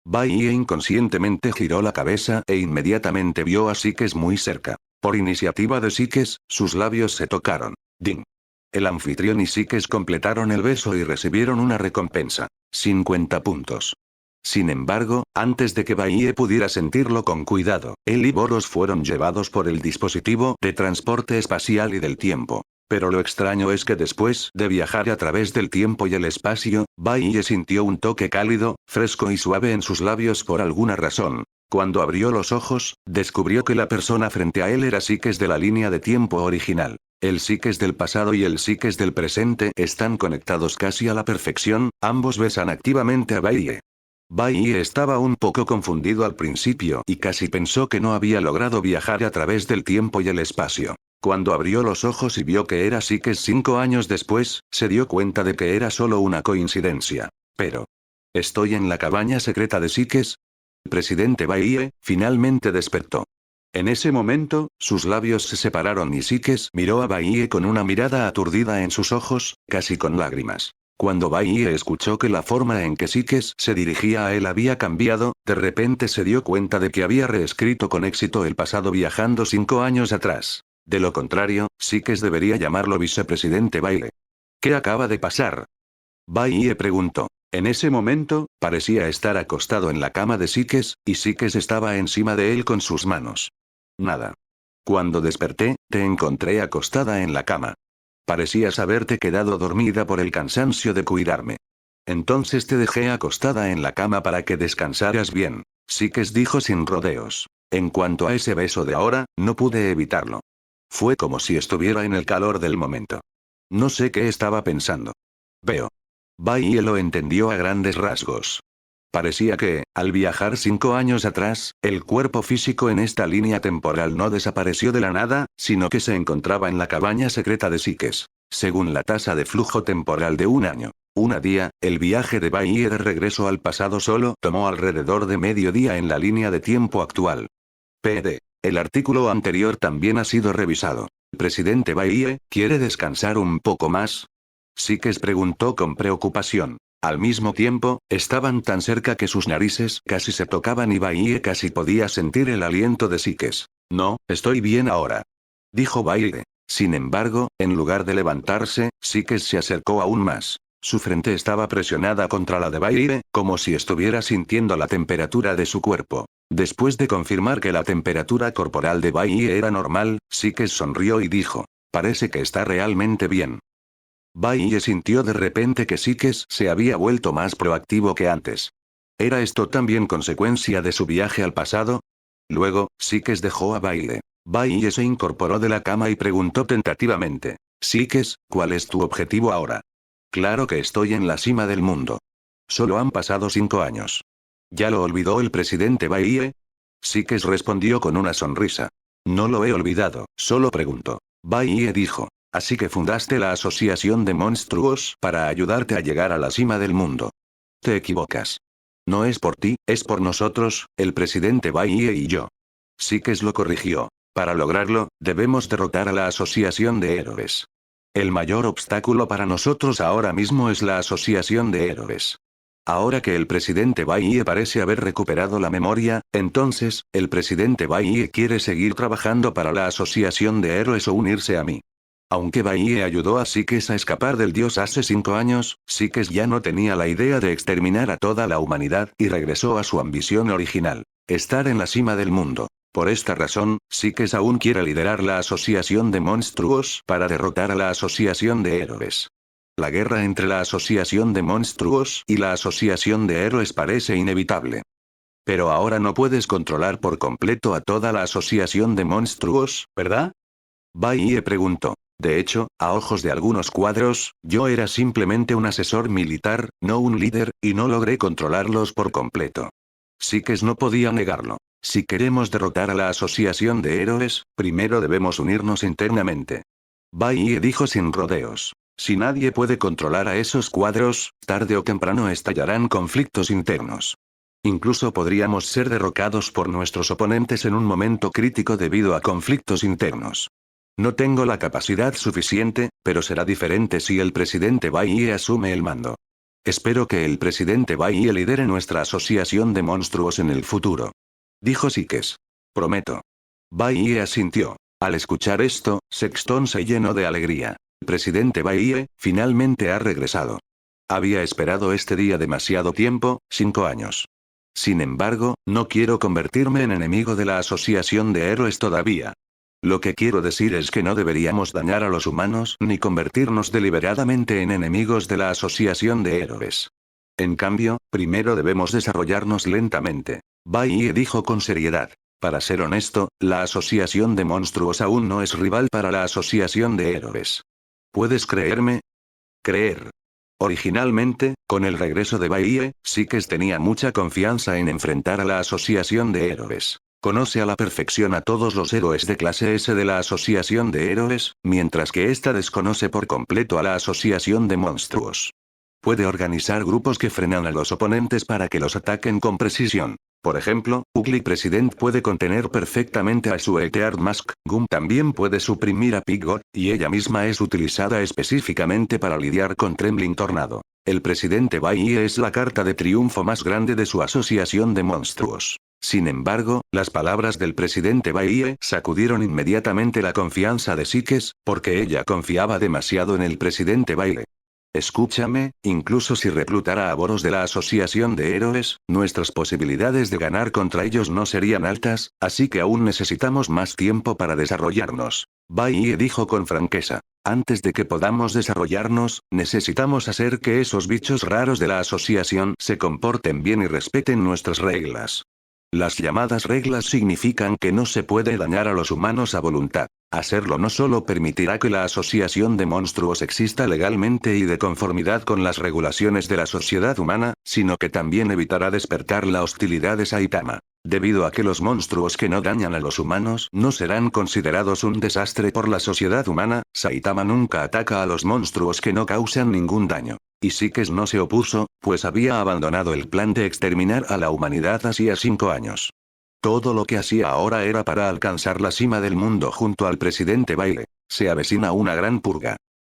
Bailey inconscientemente giró la cabeza e inmediatamente vio a Sikes muy cerca. Por iniciativa de Sikes, sus labios se tocaron. Ding. El anfitrión y Sikes completaron el beso y recibieron una recompensa. 50 puntos. Sin embargo, antes de que Bailey pudiera sentirlo con cuidado, él y Boros fueron llevados por el dispositivo de transporte espacial y del tiempo. Pero lo extraño es que después de viajar a través del tiempo y el espacio, Bailey sintió un toque cálido, fresco y suave en sus labios por alguna razón. Cuando abrió los ojos, descubrió que la persona frente a él era Sikes de la línea de tiempo original. El Sikes del pasado y el Sikes del presente están conectados casi a la perfección, ambos besan activamente a Bailey. Bailey estaba un poco confundido al principio y casi pensó que no había logrado viajar a través del tiempo y el espacio. Cuando abrió los ojos y vio que era Sikes 5 años después, se dio cuenta de que era solo una coincidencia. Pero... ¿estoy en la cabaña secreta de Sikes? El presidente Bailey finalmente despertó. En ese momento, sus labios se separaron y Sikes miró a Bailey con una mirada aturdida en sus ojos, casi con lágrimas. Cuando Bailey escuchó que la forma en que Sikes se dirigía a él había cambiado, de repente se dio cuenta de que había reescrito con éxito el pasado viajando 5 años atrás. De lo contrario, Sikes debería llamarlo vicepresidente Bailey. ¿Qué acaba de pasar? Bailey preguntó. En ese momento, parecía estar acostado en la cama de Sikes, y Sikes estaba encima de él con sus manos. Nada. Cuando desperté, te encontré acostada en la cama. Parecías haberte quedado dormida por el cansancio de cuidarme. Entonces te dejé acostada en la cama para que descansaras bien. Sikes dijo sin rodeos. En cuanto a ese beso de ahora, no pude evitarlo. Fue como si estuviera en el calor del momento. No sé qué estaba pensando. Veo. Bailey lo entendió a grandes rasgos. Parecía que, al viajar 5 años atrás, el cuerpo físico en esta línea temporal no desapareció de la nada, sino que se encontraba en la cabaña secreta de Sikes. Según la tasa de flujo temporal de un año. Un día, el viaje de Bailey de regreso al pasado solo tomó alrededor de medio día en la línea de tiempo actual. PD. El artículo anterior también ha sido revisado. ¿El presidente Bailey quiere descansar un poco más? Sikes preguntó con preocupación. Al mismo tiempo, estaban tan cerca que sus narices casi se tocaban y Bailey casi podía sentir el aliento de Sikes. No, estoy bien ahora. Dijo Bailey. Sin embargo, en lugar de levantarse, Sikes se acercó aún más. Su frente estaba presionada contra la de Bailey, como si estuviera sintiendo la temperatura de su cuerpo. Después de confirmar que la temperatura corporal de Bailey era normal, Sikes sonrió y dijo. Parece que está realmente bien. Bailey sintió de repente que Sikes se había vuelto más proactivo que antes. ¿Era esto también consecuencia de su viaje al pasado? Luego, Sikes dejó a Bailey. Bailey se incorporó de la cama y preguntó tentativamente. Sikes, ¿cuál es tu objetivo ahora? Claro que estoy en la cima del mundo. Solo han pasado 5 años. ¿Ya lo olvidó el presidente Bailey? Sikes respondió con una sonrisa. No lo he olvidado, solo pregunto. Bailey dijo. Así que fundaste la Asociación de Monstruos para ayudarte a llegar a la cima del mundo. Te equivocas. No es por ti, es por nosotros, el presidente Baiye y yo. Sikes lo corrigió. Para lograrlo, debemos derrotar a la Asociación de Héroes. El mayor obstáculo para nosotros ahora mismo es la Asociación de Héroes. Ahora que el presidente Baiye parece haber recuperado la memoria, entonces, el presidente Baiye quiere seguir trabajando para la Asociación de Héroes o unirse a mí. Aunque Baiye ayudó a Sikes a escapar del dios hace 5 años, Sikes ya no tenía la idea de exterminar a toda la humanidad y regresó a su ambición original: estar en la cima del mundo. Por esta razón, Sikes aún quiere liderar la Asociación de Monstruos para derrotar a la Asociación de Héroes. La guerra entre la Asociación de Monstruos y la Asociación de Héroes parece inevitable. Pero ahora no puedes controlar por completo a toda la Asociación de Monstruos, ¿verdad? Baiye preguntó. De hecho, a ojos de algunos cuadros, yo era simplemente un asesor militar, no un líder, y no logré controlarlos por completo. Sikes no podía negarlo. Si queremos derrotar a la Asociación de Héroes, primero debemos unirnos internamente. Baiye dijo sin rodeos. Si nadie puede controlar a esos cuadros, tarde o temprano estallarán conflictos internos. Incluso podríamos ser derrocados por nuestros oponentes en un momento crítico debido a conflictos internos. No tengo la capacidad suficiente, pero será diferente si el presidente Baiye asume el mando. Espero que el presidente Baiye lidere nuestra asociación de monstruos en el futuro. Dijo Sikes. Prometo. Baiye asintió. Al escuchar esto, Sexton se llenó de alegría. El presidente Baiye, finalmente ha regresado. Había esperado este día demasiado tiempo, 5 años. Sin embargo, no quiero convertirme en enemigo de la Asociación de Héroes todavía. Lo que quiero decir es que no deberíamos dañar a los humanos ni convertirnos deliberadamente en enemigos de la Asociación de Héroes. En cambio, primero debemos desarrollarnos lentamente. Baiye dijo con seriedad. Para ser honesto, la Asociación de Monstruos aún no es rival para la Asociación de Héroes. ¿Puedes creerme? Creer. Originalmente, con el regreso de Baiye, Sikes tenía mucha confianza en enfrentar a la Asociación de Héroes. Conoce a la perfección a todos los héroes de clase S de la Asociación de Héroes, mientras que ésta desconoce por completo a la Asociación de Monstruos. Puede organizar grupos que frenan a los oponentes para que los ataquen con precisión. Por ejemplo, Ugly President puede contener perfectamente a Sweetheart Mask, Gum también puede suprimir a Piggot, y ella misma es utilizada específicamente para lidiar con Trembling Tornado. El presidente Baiye es la carta de triunfo más grande de su asociación de monstruos. Sin embargo, las palabras del presidente Baiye sacudieron inmediatamente la confianza de Sikes, porque ella confiaba demasiado en el presidente Baiye. Escúchame, incluso si reclutara a Boros de la Asociación de Héroes, nuestras posibilidades de ganar contra ellos no serían altas, así que aún necesitamos más tiempo para desarrollarnos. Baiye dijo con franqueza. Antes de que podamos desarrollarnos, necesitamos hacer que esos bichos raros de la asociación se comporten bien y respeten nuestras reglas. Las llamadas reglas significan que no se puede dañar a los humanos a voluntad. Hacerlo no solo permitirá que la asociación de monstruos exista legalmente y de conformidad con las regulaciones de la sociedad humana, sino que también evitará despertar la hostilidad de Saitama. Debido a que los monstruos que no dañan a los humanos no serán considerados un desastre por la sociedad humana, Saitama nunca ataca a los monstruos que no causan ningún daño. Y Sikes no se opuso, pues había abandonado el plan de exterminar a la humanidad hacía 5 años. Todo lo que hacía ahora era para alcanzar la cima del mundo junto al presidente Baiye. Se avecina una gran purga.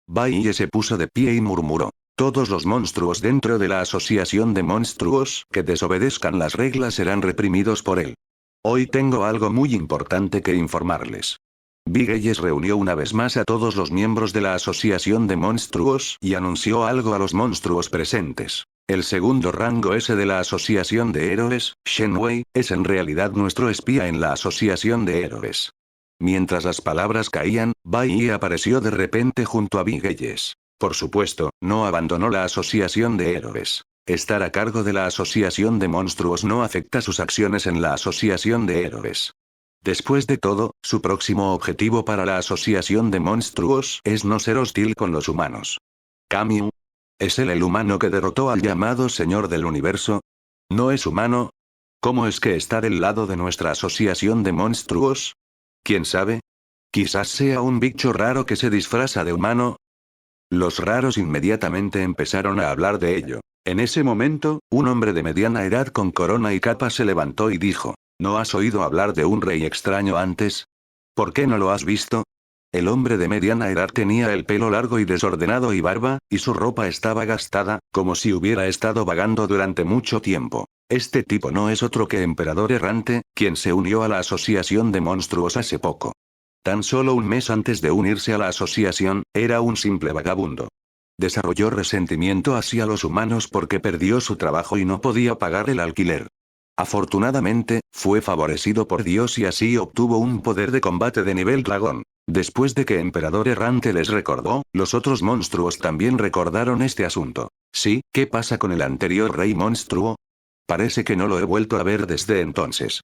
Baiye se puso de pie y murmuró. Todos los monstruos dentro de la asociación de monstruos que desobedezcan las reglas serán reprimidos por él. Hoy tengo algo muy importante que informarles. Big Eyes reunió una vez más a todos los miembros de la asociación de monstruos y anunció algo a los monstruos presentes. El segundo rango S de la asociación de héroes, Shenwei, es en realidad nuestro espía en la asociación de héroes. Mientras las palabras caían, Baiye apareció de repente junto a Big Eyes. Por supuesto, no abandonó la asociación de héroes. Estar a cargo de la asociación de monstruos no afecta sus acciones en la asociación de héroes. Después de todo, su próximo objetivo para la asociación de monstruos es no ser hostil con los humanos. Camus. ¿Es él el humano que derrotó al llamado Señor del Universo? ¿No es humano? ¿Cómo es que está del lado de nuestra asociación de monstruos? ¿Quién sabe? Quizás sea un bicho raro que se disfraza de humano. Los raros inmediatamente empezaron a hablar de ello. En ese momento, un hombre de mediana edad con corona y capa se levantó y dijo, ¿no has oído hablar de un rey extraño antes? ¿Por qué no lo has visto? El hombre de mediana edad tenía el pelo largo y desordenado y barba, y su ropa estaba gastada, como si hubiera estado vagando durante mucho tiempo. Este tipo no es otro que Emperador Errante, quien se unió a la Asociación de Monstruos hace poco. Tan solo un mes antes de unirse a la asociación, era un simple vagabundo. Desarrolló resentimiento hacia los humanos porque perdió su trabajo y no podía pagar el alquiler. Afortunadamente, fue favorecido por Dios y así obtuvo un poder de combate de nivel dragón. Después de que Emperador Errante les recordó, los otros monstruos también recordaron este asunto. Sí, ¿qué pasa con el anterior rey monstruo? Parece que no lo he vuelto a ver desde entonces.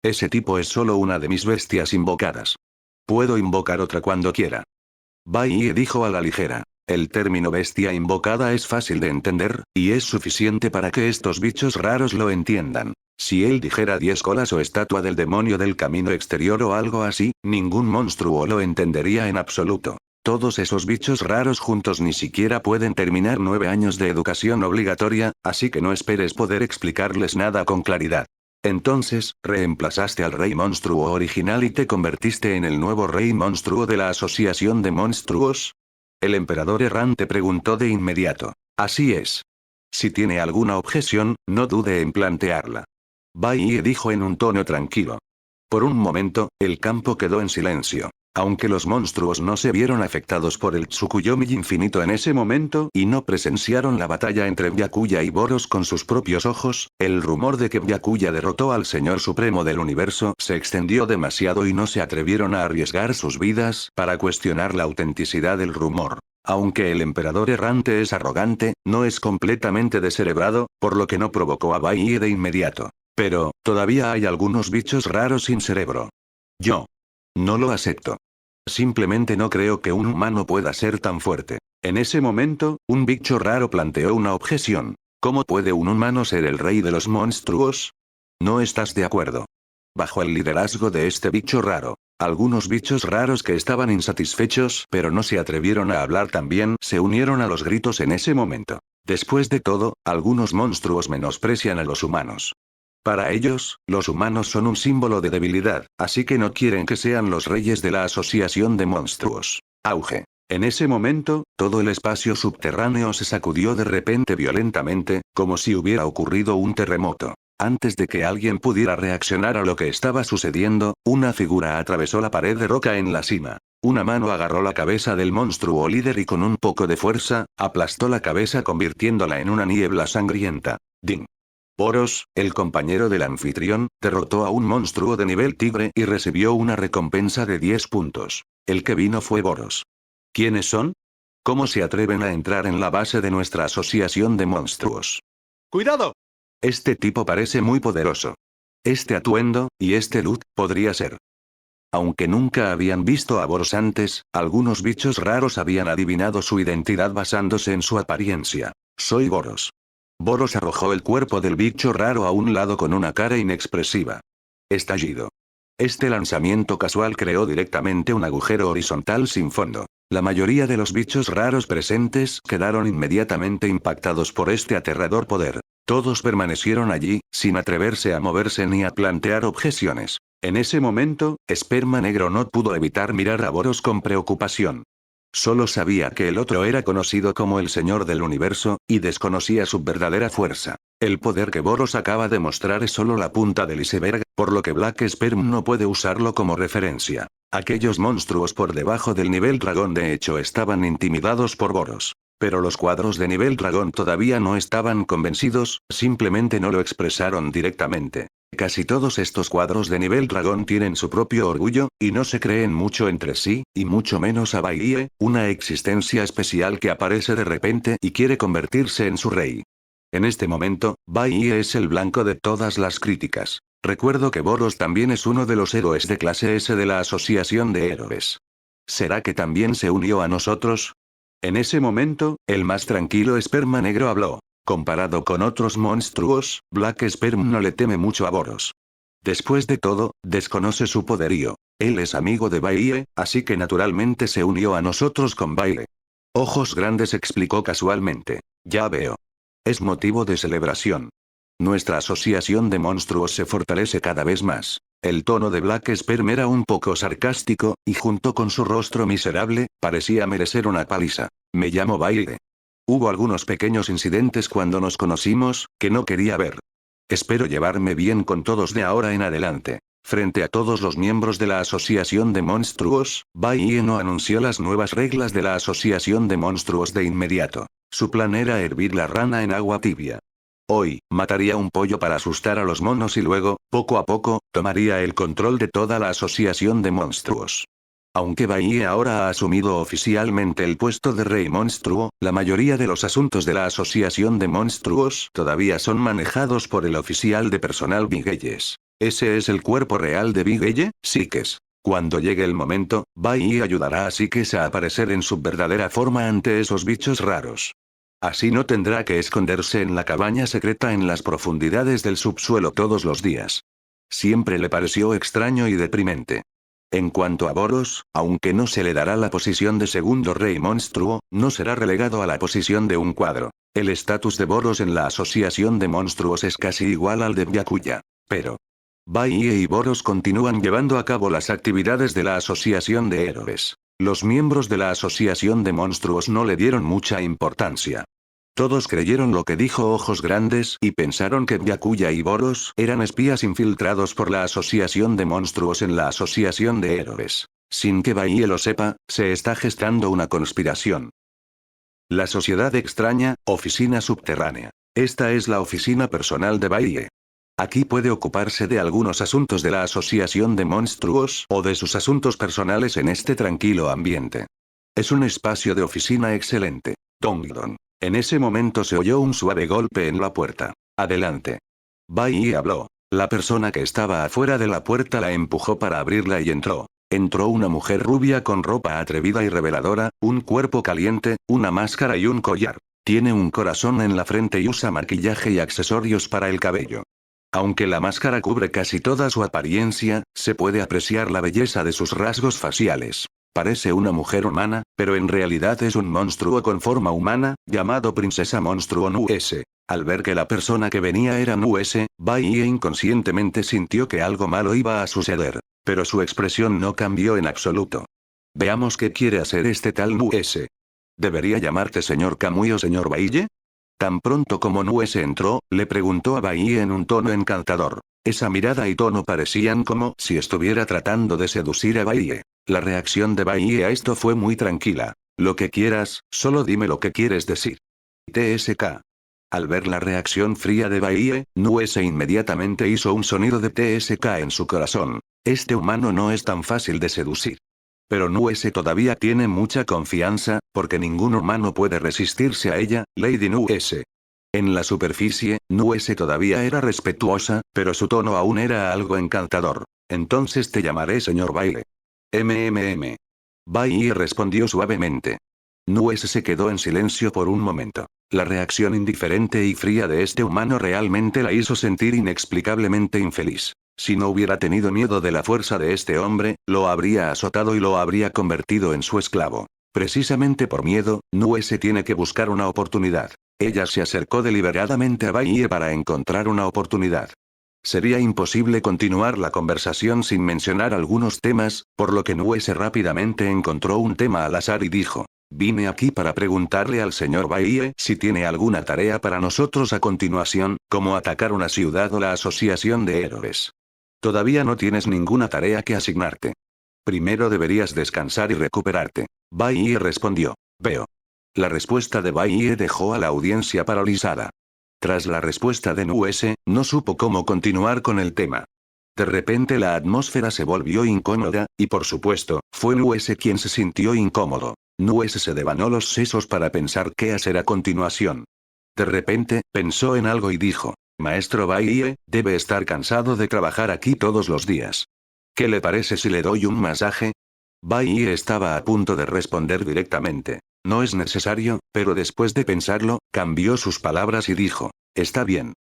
Ese tipo es solo una de mis bestias invocadas. Puedo invocar otra cuando quiera. Bai Ye dijo a la ligera. El término bestia invocada es fácil de entender, y es suficiente para que estos bichos raros lo entiendan. Si él dijera 10 colas o estatua del demonio del camino exterior o algo así, ningún monstruo lo entendería en absoluto. Todos esos bichos raros juntos ni siquiera pueden terminar 9 años de educación obligatoria, así que no esperes poder explicarles nada con claridad. Entonces, reemplazaste al rey monstruo original y te convertiste en el nuevo rey monstruo de la Asociación de Monstruos. El emperador errante preguntó de inmediato. Así es. Si tiene alguna objeción, no dude en plantearla. Bai Ye dijo en un tono tranquilo. Por un momento, el campo quedó en silencio. Aunque los monstruos no se vieron afectados por el Tsukuyomi infinito en ese momento y no presenciaron la batalla entre Byakuya y Boros con sus propios ojos, el rumor de que Byakuya derrotó al Señor Supremo del Universo se extendió demasiado y no se atrevieron a arriesgar sus vidas para cuestionar la autenticidad del rumor. Aunque el emperador errante es arrogante, no es completamente descerebrado, por lo que no provocó a Bai Ye de inmediato. Pero, todavía hay algunos bichos raros sin cerebro. Yo no lo acepto. Simplemente no creo que un humano pueda ser tan fuerte. En ese momento, un bicho raro planteó una objeción. ¿Cómo puede un humano ser el rey de los monstruos? ¿No estás de acuerdo? Bajo el liderazgo de este bicho raro, algunos bichos raros que estaban insatisfechos pero no se atrevieron a hablar también se unieron a los gritos en ese momento. Después de todo, algunos monstruos menosprecian a los humanos. Para ellos, los humanos son un símbolo de debilidad, así que no quieren que sean los reyes de la Asociación de Monstruos. Auge. En ese momento, todo el espacio subterráneo se sacudió de repente violentamente, como si hubiera ocurrido un terremoto. Antes de que alguien pudiera reaccionar a lo que estaba sucediendo, una figura atravesó la pared de roca en la cima. Una mano agarró la cabeza del monstruo líder y con un poco de fuerza, aplastó la cabeza convirtiéndola en una niebla sangrienta. Ding. Boros, el compañero del anfitrión, derrotó a un monstruo de nivel tigre y recibió una recompensa de 10 puntos. El que vino fue Boros. ¿Quiénes son? ¿Cómo se atreven a entrar en la base de nuestra asociación de monstruos? ¡Cuidado! Este tipo parece muy poderoso. Este atuendo, y este loot, podría ser. Aunque nunca habían visto a Boros antes, algunos bichos raros habían adivinado su identidad basándose en su apariencia. Soy Boros. Boros arrojó el cuerpo del bicho raro a un lado con una cara inexpresiva. Estallido. Este lanzamiento casual creó directamente un agujero horizontal sin fondo. La mayoría de los bichos raros presentes quedaron inmediatamente impactados por este aterrador poder. Todos permanecieron allí, sin atreverse a moverse ni a plantear objeciones. En ese momento, Esperma Negro no pudo evitar mirar a Boros con preocupación. Solo sabía que el otro era conocido como el Señor del Universo, y desconocía su verdadera fuerza. El poder que Boros acaba de mostrar es solo la punta del iceberg, por lo que Black Sperm no puede usarlo como referencia. Aquellos monstruos por debajo del nivel dragón de hecho estaban intimidados por Boros. Pero los cuadros de nivel dragón todavía no estaban convencidos, simplemente no lo expresaron directamente. Casi todos estos cuadros de nivel dragón tienen su propio orgullo, y no se creen mucho entre sí, y mucho menos a Bai Ye, una existencia especial que aparece de repente y quiere convertirse en su rey. En este momento, Bai Ye es el blanco de todas las críticas. Recuerdo que Boros también es uno de los héroes de clase S de la Asociación de Héroes. ¿Será que también se unió a nosotros? En ese momento, el más tranquilo Esperma Negro habló. Comparado con otros monstruos, Black Sperm no le teme mucho a Boros. Después de todo, desconoce su poderío. Él es amigo de Bai Ye, así que naturalmente se unió a nosotros con baile. Ojos Grandes explicó casualmente. Ya veo. Es motivo de celebración. Nuestra asociación de monstruos se fortalece cada vez más. El tono de Black Sperm era un poco sarcástico, y junto con su rostro miserable, parecía merecer una paliza. Me llamo Baile. Hubo algunos pequeños incidentes cuando nos conocimos, que no quería ver. Espero llevarme bien con todos de ahora en adelante. Frente a todos los miembros de la Asociación de Monstruos, Bai no anunció las nuevas reglas de la Asociación de Monstruos de inmediato. Su plan era hervir la rana en agua tibia. Hoy, mataría un pollo para asustar a los monos y luego, poco a poco, tomaría el control de toda la Asociación de Monstruos. Aunque Bai ahora ha asumido oficialmente el puesto de Rey Monstruo, la mayoría de los asuntos de la Asociación de Monstruos todavía son manejados por el oficial de personal Bigelles. ¿Ese es el cuerpo real de Bigelle? Sikes. Cuando llegue el momento, Bai ayudará a Sikes a aparecer en su verdadera forma ante esos bichos raros. Así no tendrá que esconderse en la cabaña secreta en las profundidades del subsuelo todos los días. Siempre le pareció extraño y deprimente. En cuanto a Boros, aunque no se le dará la posición de segundo rey monstruo, no será relegado a la posición de un cuadro. El estatus de Boros en la asociación de monstruos es casi igual al de Byakuya. Pero Bai y Boros continúan llevando a cabo las actividades de la asociación de héroes. Los miembros de la asociación de monstruos no le dieron mucha importancia. Todos creyeron lo que dijo Ojos Grandes y pensaron que Byakuya y Boros eran espías infiltrados por la asociación de monstruos en la asociación de héroes. Sin que Bai lo sepa, se está gestando una conspiración. La sociedad extraña, oficina subterránea. Esta es la oficina personal de Bai. Aquí puede ocuparse de algunos asuntos de la asociación de monstruos o de sus asuntos personales en este tranquilo ambiente. Es un espacio de oficina excelente. Dongdon. En ese momento se oyó un suave golpe en la puerta. Adelante. Bai habló. La persona que estaba afuera de la puerta la empujó para abrirla y entró. Entró una mujer rubia con ropa atrevida y reveladora, un cuerpo caliente, una máscara y un collar. Tiene un corazón en la frente y usa maquillaje y accesorios para el cabello. Aunque la máscara cubre casi toda su apariencia, se puede apreciar la belleza de sus rasgos faciales. Parece una mujer humana, pero en realidad es un monstruo con forma humana, llamado Princesa Monstruo Nuese. Al ver que la persona que venía era Nuese, Bai inconscientemente sintió que algo malo iba a suceder. Pero su expresión no cambió en absoluto. Veamos qué quiere hacer este tal Nuese. ¿Debería llamarte señor Kamui o señor Baille? Tan pronto como Nuese entró, le preguntó a Bai en un tono encantador. Esa mirada y tono parecían como si estuviera tratando de seducir a Bai. La reacción de Bai a esto fue muy tranquila. Lo que quieras, solo dime lo que quieres decir. TSK. Al ver la reacción fría de Bai, Nuese inmediatamente hizo un sonido de TSK en su corazón. Este humano no es tan fácil de seducir. Pero Nuese todavía tiene mucha confianza, porque ningún humano puede resistirse a ella, Lady Nuese. En la superficie, Nuese todavía era respetuosa, pero su tono aún era algo encantador. Entonces te llamaré señor Baile. Bai respondió suavemente. Nuese se quedó en silencio por un momento. La reacción indiferente y fría de este humano realmente la hizo sentir inexplicablemente infeliz. Si no hubiera tenido miedo de la fuerza de este hombre, lo habría azotado y lo habría convertido en su esclavo. Precisamente por miedo, Nuese tiene que buscar una oportunidad. Ella se acercó deliberadamente a Bai para encontrar una oportunidad. Sería imposible continuar la conversación sin mencionar algunos temas, por lo que Nuese rápidamente encontró un tema al azar y dijo: vine aquí para preguntarle al señor Bai si tiene alguna tarea para nosotros a continuación, como atacar una ciudad o la asociación de héroes. Todavía no tienes ninguna tarea que asignarte. Primero deberías descansar y recuperarte. Bai respondió. Veo. La respuesta de Bai dejó a la audiencia paralizada. Tras la respuesta de Nuese, no supo cómo continuar con el tema. De repente la atmósfera se volvió incómoda, y por supuesto, fue Nuese quien se sintió incómodo. Nuese se devanó los sesos para pensar qué hacer a continuación. De repente, pensó en algo y dijo: Maestro Bai debe estar cansado de trabajar aquí todos los días. ¿Qué le parece si le doy un masaje? Bai estaba a punto de responder directamente. No es necesario, pero después de pensarlo, cambió sus palabras y dijo: está bien.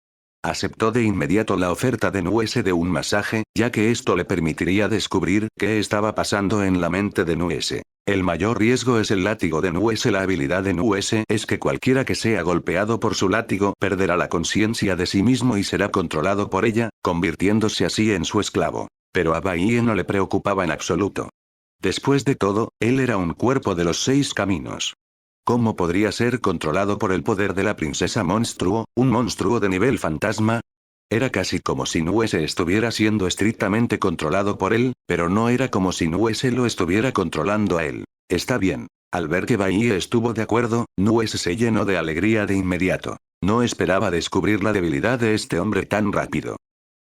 Aceptó de inmediato la oferta de Nuese de un masaje, ya que esto le permitiría descubrir qué estaba pasando en la mente de Nuese. El mayor riesgo es el látigo de Nuese. La habilidad de Nuese es que cualquiera que sea golpeado por su látigo perderá la conciencia de sí mismo y será controlado por ella, convirtiéndose así en su esclavo. Pero a Baiye no le preocupaba en absoluto. Después de todo, él era un cuerpo de los 6 caminos. ¿Cómo podría ser controlado por el poder de la princesa monstruo, un monstruo de nivel fantasma? Era casi como si Nuese estuviera siendo estrictamente controlado por él, pero no era como si Nuese lo estuviera controlando a él. Está bien. Al ver que Baiye estuvo de acuerdo, Nuese se llenó de alegría de inmediato. No esperaba descubrir la debilidad de este hombre tan rápido.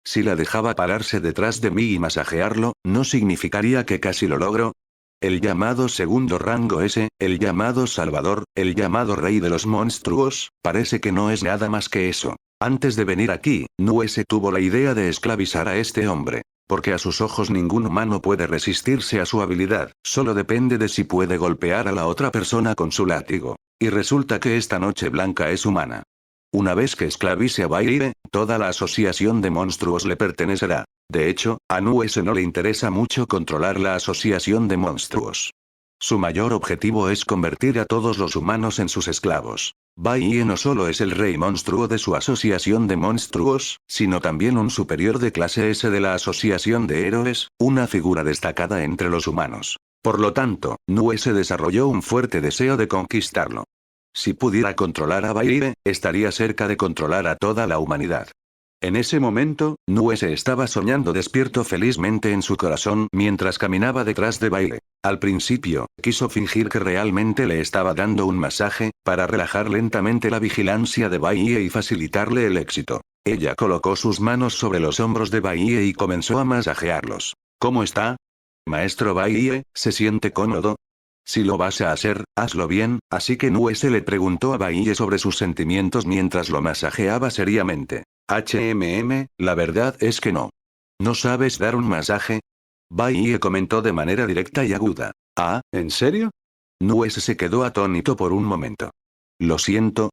Si la dejaba pararse detrás de mí y masajearlo, ¿no significaría que casi lo logro? El llamado segundo rango S, el llamado Salvador, el llamado Rey de los Monstruos, parece que no es nada más que eso. Antes de venir aquí, Nuese tuvo la idea de esclavizar a este hombre. Porque a sus ojos ningún humano puede resistirse a su habilidad, solo depende de si puede golpear a la otra persona con su látigo. Y resulta que esta noche blanca es humana. Una vez que esclavice a Baiye, toda la asociación de monstruos le pertenecerá. De hecho, a Nuese no le interesa mucho controlar la asociación de monstruos. Su mayor objetivo es convertir a todos los humanos en sus esclavos. Baiye no solo es el rey monstruo de su asociación de monstruos, sino también un superior de clase S de la asociación de héroes, una figura destacada entre los humanos. Por lo tanto, Nuese desarrolló un fuerte deseo de conquistarlo. Si pudiera controlar a Baiye, estaría cerca de controlar a toda la humanidad. En ese momento, Nuese estaba soñando despierto felizmente en su corazón mientras caminaba detrás de Baiye. Al principio, quiso fingir que realmente le estaba dando un masaje, para relajar lentamente la vigilancia de Baiye y facilitarle el éxito. Ella colocó sus manos sobre los hombros de Baiye y comenzó a masajearlos. ¿Cómo está? Maestro Baiye, ¿se siente cómodo? Si lo vas a hacer, hazlo bien, así que Nuese le preguntó a Baiye sobre sus sentimientos mientras lo masajeaba seriamente. La verdad es que no. ¿No sabes dar un masaje? Baiye comentó de manera directa y aguda. Ah, ¿en serio? Nuese se quedó atónito por un momento. Lo siento,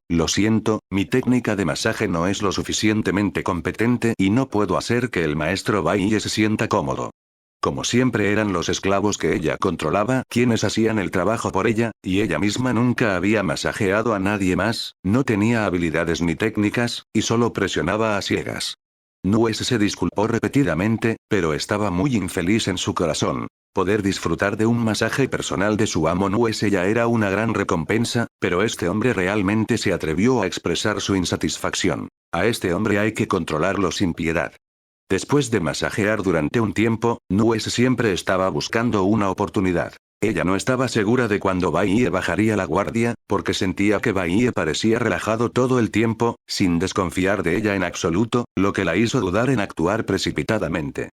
mi técnica de masaje no es lo suficientemente competente y no puedo hacer que el maestro Baiye se sienta cómodo. Como siempre eran los esclavos que ella controlaba quienes hacían el trabajo por ella, y ella misma nunca había masajeado a nadie más, no tenía habilidades ni técnicas, y solo presionaba a ciegas. Nuese se disculpó repetidamente, pero estaba muy infeliz en su corazón. Poder disfrutar de un masaje personal de su amo Nuese ya era una gran recompensa, pero este hombre realmente se atrevió a expresar su insatisfacción. A este hombre hay que controlarlo sin piedad. Después de masajear durante un tiempo, Nuese siempre estaba buscando una oportunidad. Ella no estaba segura de cuándo Baiye bajaría la guardia, porque sentía que Baiye parecía relajado todo el tiempo, sin desconfiar de ella en absoluto, lo que la hizo dudar en actuar precipitadamente.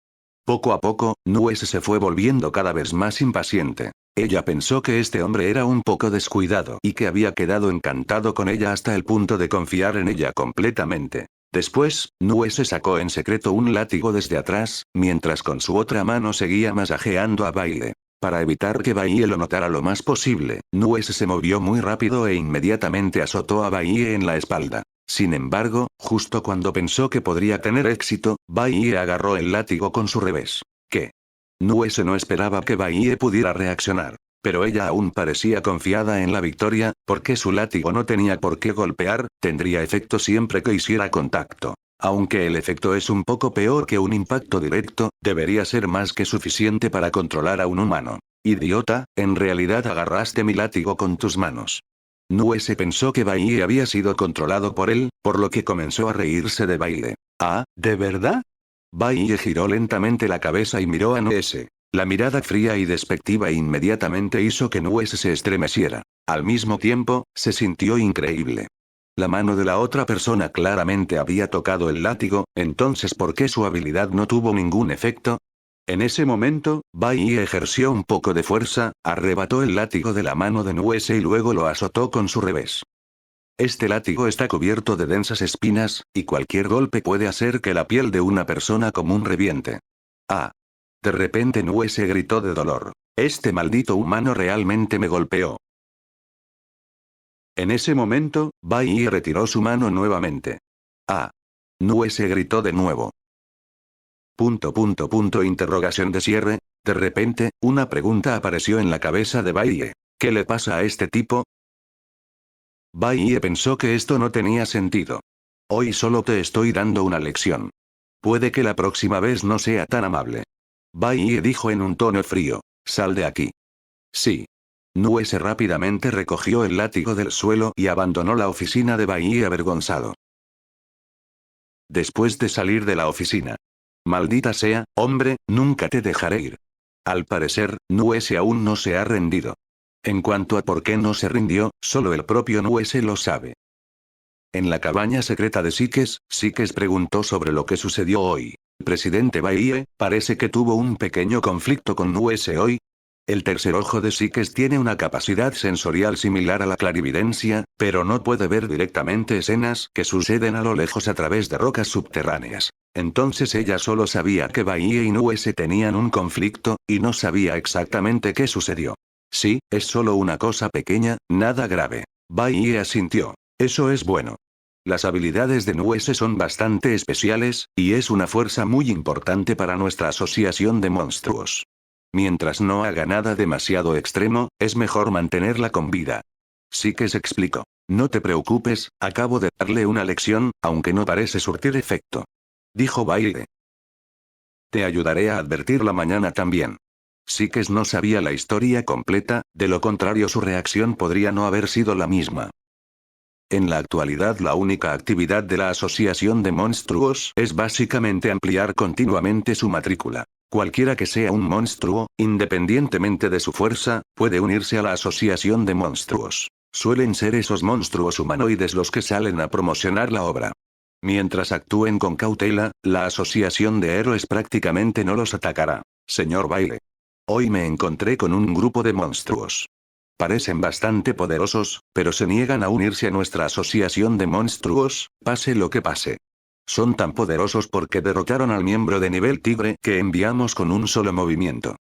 Poco a poco, Nuese se fue volviendo cada vez más impaciente. Ella pensó que este hombre era un poco descuidado y que había quedado encantado con ella hasta el punto de confiar en ella completamente. Después, Nuese sacó en secreto un látigo desde atrás, mientras con su otra mano seguía masajeando a Baiye. Para evitar que Baiye lo notara lo más posible, Nuese se movió muy rápido e inmediatamente azotó a Baiye en la espalda. Sin embargo, justo cuando pensó que podría tener éxito, Baiye agarró el látigo con su revés. ¿Qué? Nuese no esperaba que Baiye pudiera reaccionar. Pero ella aún parecía confiada en la victoria, porque su látigo no tenía por qué golpear, tendría efecto siempre que hiciera contacto. Aunque el efecto es un poco peor que un impacto directo, debería ser más que suficiente para controlar a un humano. Idiota, en realidad agarraste mi látigo con tus manos. Nuese pensó que Baiye había sido controlado por él, por lo que comenzó a reírse de Baiye. Ah, ¿de verdad? Baiye giró lentamente la cabeza y miró a Nuese. La mirada fría y despectiva inmediatamente hizo que Nuese se estremeciera. Al mismo tiempo, se sintió increíble. La mano de la otra persona claramente había tocado el látigo, entonces ¿por qué su habilidad no tuvo ningún efecto? En ese momento, Baiye ejerció un poco de fuerza, arrebató el látigo de la mano de Nuese y luego lo azotó con su revés. Este látigo está cubierto de densas espinas, y cualquier golpe puede hacer que la piel de una persona común reviente. Ah. De repente Nuese gritó de dolor. Este maldito humano realmente me golpeó. En ese momento, Baiye retiró su mano nuevamente. Ah. Nuese gritó de nuevo. Interrogación de cierre. De repente, una pregunta apareció en la cabeza de Baiye. ¿Qué le pasa a este tipo? Baiye pensó que esto no tenía sentido. Hoy solo te estoy dando una lección. Puede que la próxima vez no sea tan amable. Baiye dijo en un tono frío. Sal de aquí. Sí. Nuese rápidamente recogió el látigo del suelo y abandonó la oficina de Baiye avergonzado. Después de salir de la oficina. Maldita sea, hombre, nunca te dejaré ir. Al parecer, Nuese aún no se ha rendido. En cuanto a por qué no se rindió, solo el propio Nuese lo sabe. En la cabaña secreta de Sikes preguntó sobre lo que sucedió hoy. El presidente Baiye, parece que tuvo un pequeño conflicto con Nuese hoy. El tercer ojo de Sikes tiene una capacidad sensorial similar a la clarividencia, pero no puede ver directamente escenas que suceden a lo lejos a través de rocas subterráneas. Entonces ella solo sabía que Baiye y Nuese tenían un conflicto, y no sabía exactamente qué sucedió. Sí, es solo una cosa pequeña, nada grave. Baiye asintió. Eso es bueno. Las habilidades de Nuese son bastante especiales, y es una fuerza muy importante para nuestra asociación de monstruos. Mientras no haga nada demasiado extremo, es mejor mantenerla con vida. Sikes explicó. No te preocupes, acabo de darle una lección, aunque no parece surtir efecto. Dijo Baiye. Te ayudaré a advertirla mañana también. Sikes no sabía la historia completa, de lo contrario su reacción podría no haber sido la misma. En la actualidad la única actividad de la Asociación de Monstruos es básicamente ampliar continuamente su matrícula. Cualquiera que sea un monstruo, independientemente de su fuerza, puede unirse a la Asociación de Monstruos. Suelen ser esos monstruos humanoides los que salen a promocionar la obra. Mientras actúen con cautela, la Asociación de Héroes prácticamente no los atacará. Señor Baiye. Hoy me encontré con un grupo de monstruos. Parecen bastante poderosos, pero se niegan a unirse a nuestra asociación de monstruos, pase lo que pase. Son tan poderosos porque derrotaron al miembro de nivel tigre que enviamos con un solo movimiento.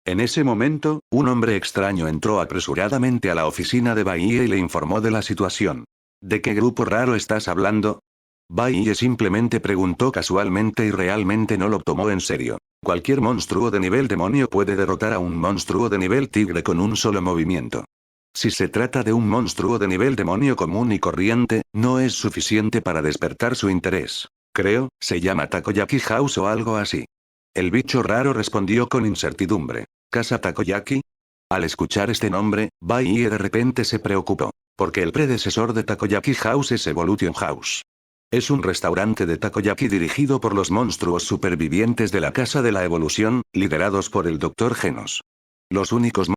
En ese momento, un hombre extraño entró apresuradamente a la oficina de Baiye y le informó de la situación. ¿De qué grupo raro estás hablando? Baiye simplemente preguntó casualmente y realmente no lo tomó en serio. Cualquier monstruo de nivel demonio puede derrotar a un monstruo de nivel tigre con un solo movimiento. Si se trata de un monstruo de nivel demonio común y corriente, no es suficiente para despertar su interés. Creo, se llama Takoyaki House o algo así. El bicho raro respondió con incertidumbre. ¿Casa Takoyaki? Al escuchar este nombre, Baiye de repente se preocupó. Porque el predecesor de Takoyaki House es Evolution House. Es un restaurante de takoyaki dirigido por los monstruos supervivientes de la Casa de la Evolución, liderados por el Dr. Genos. Los únicos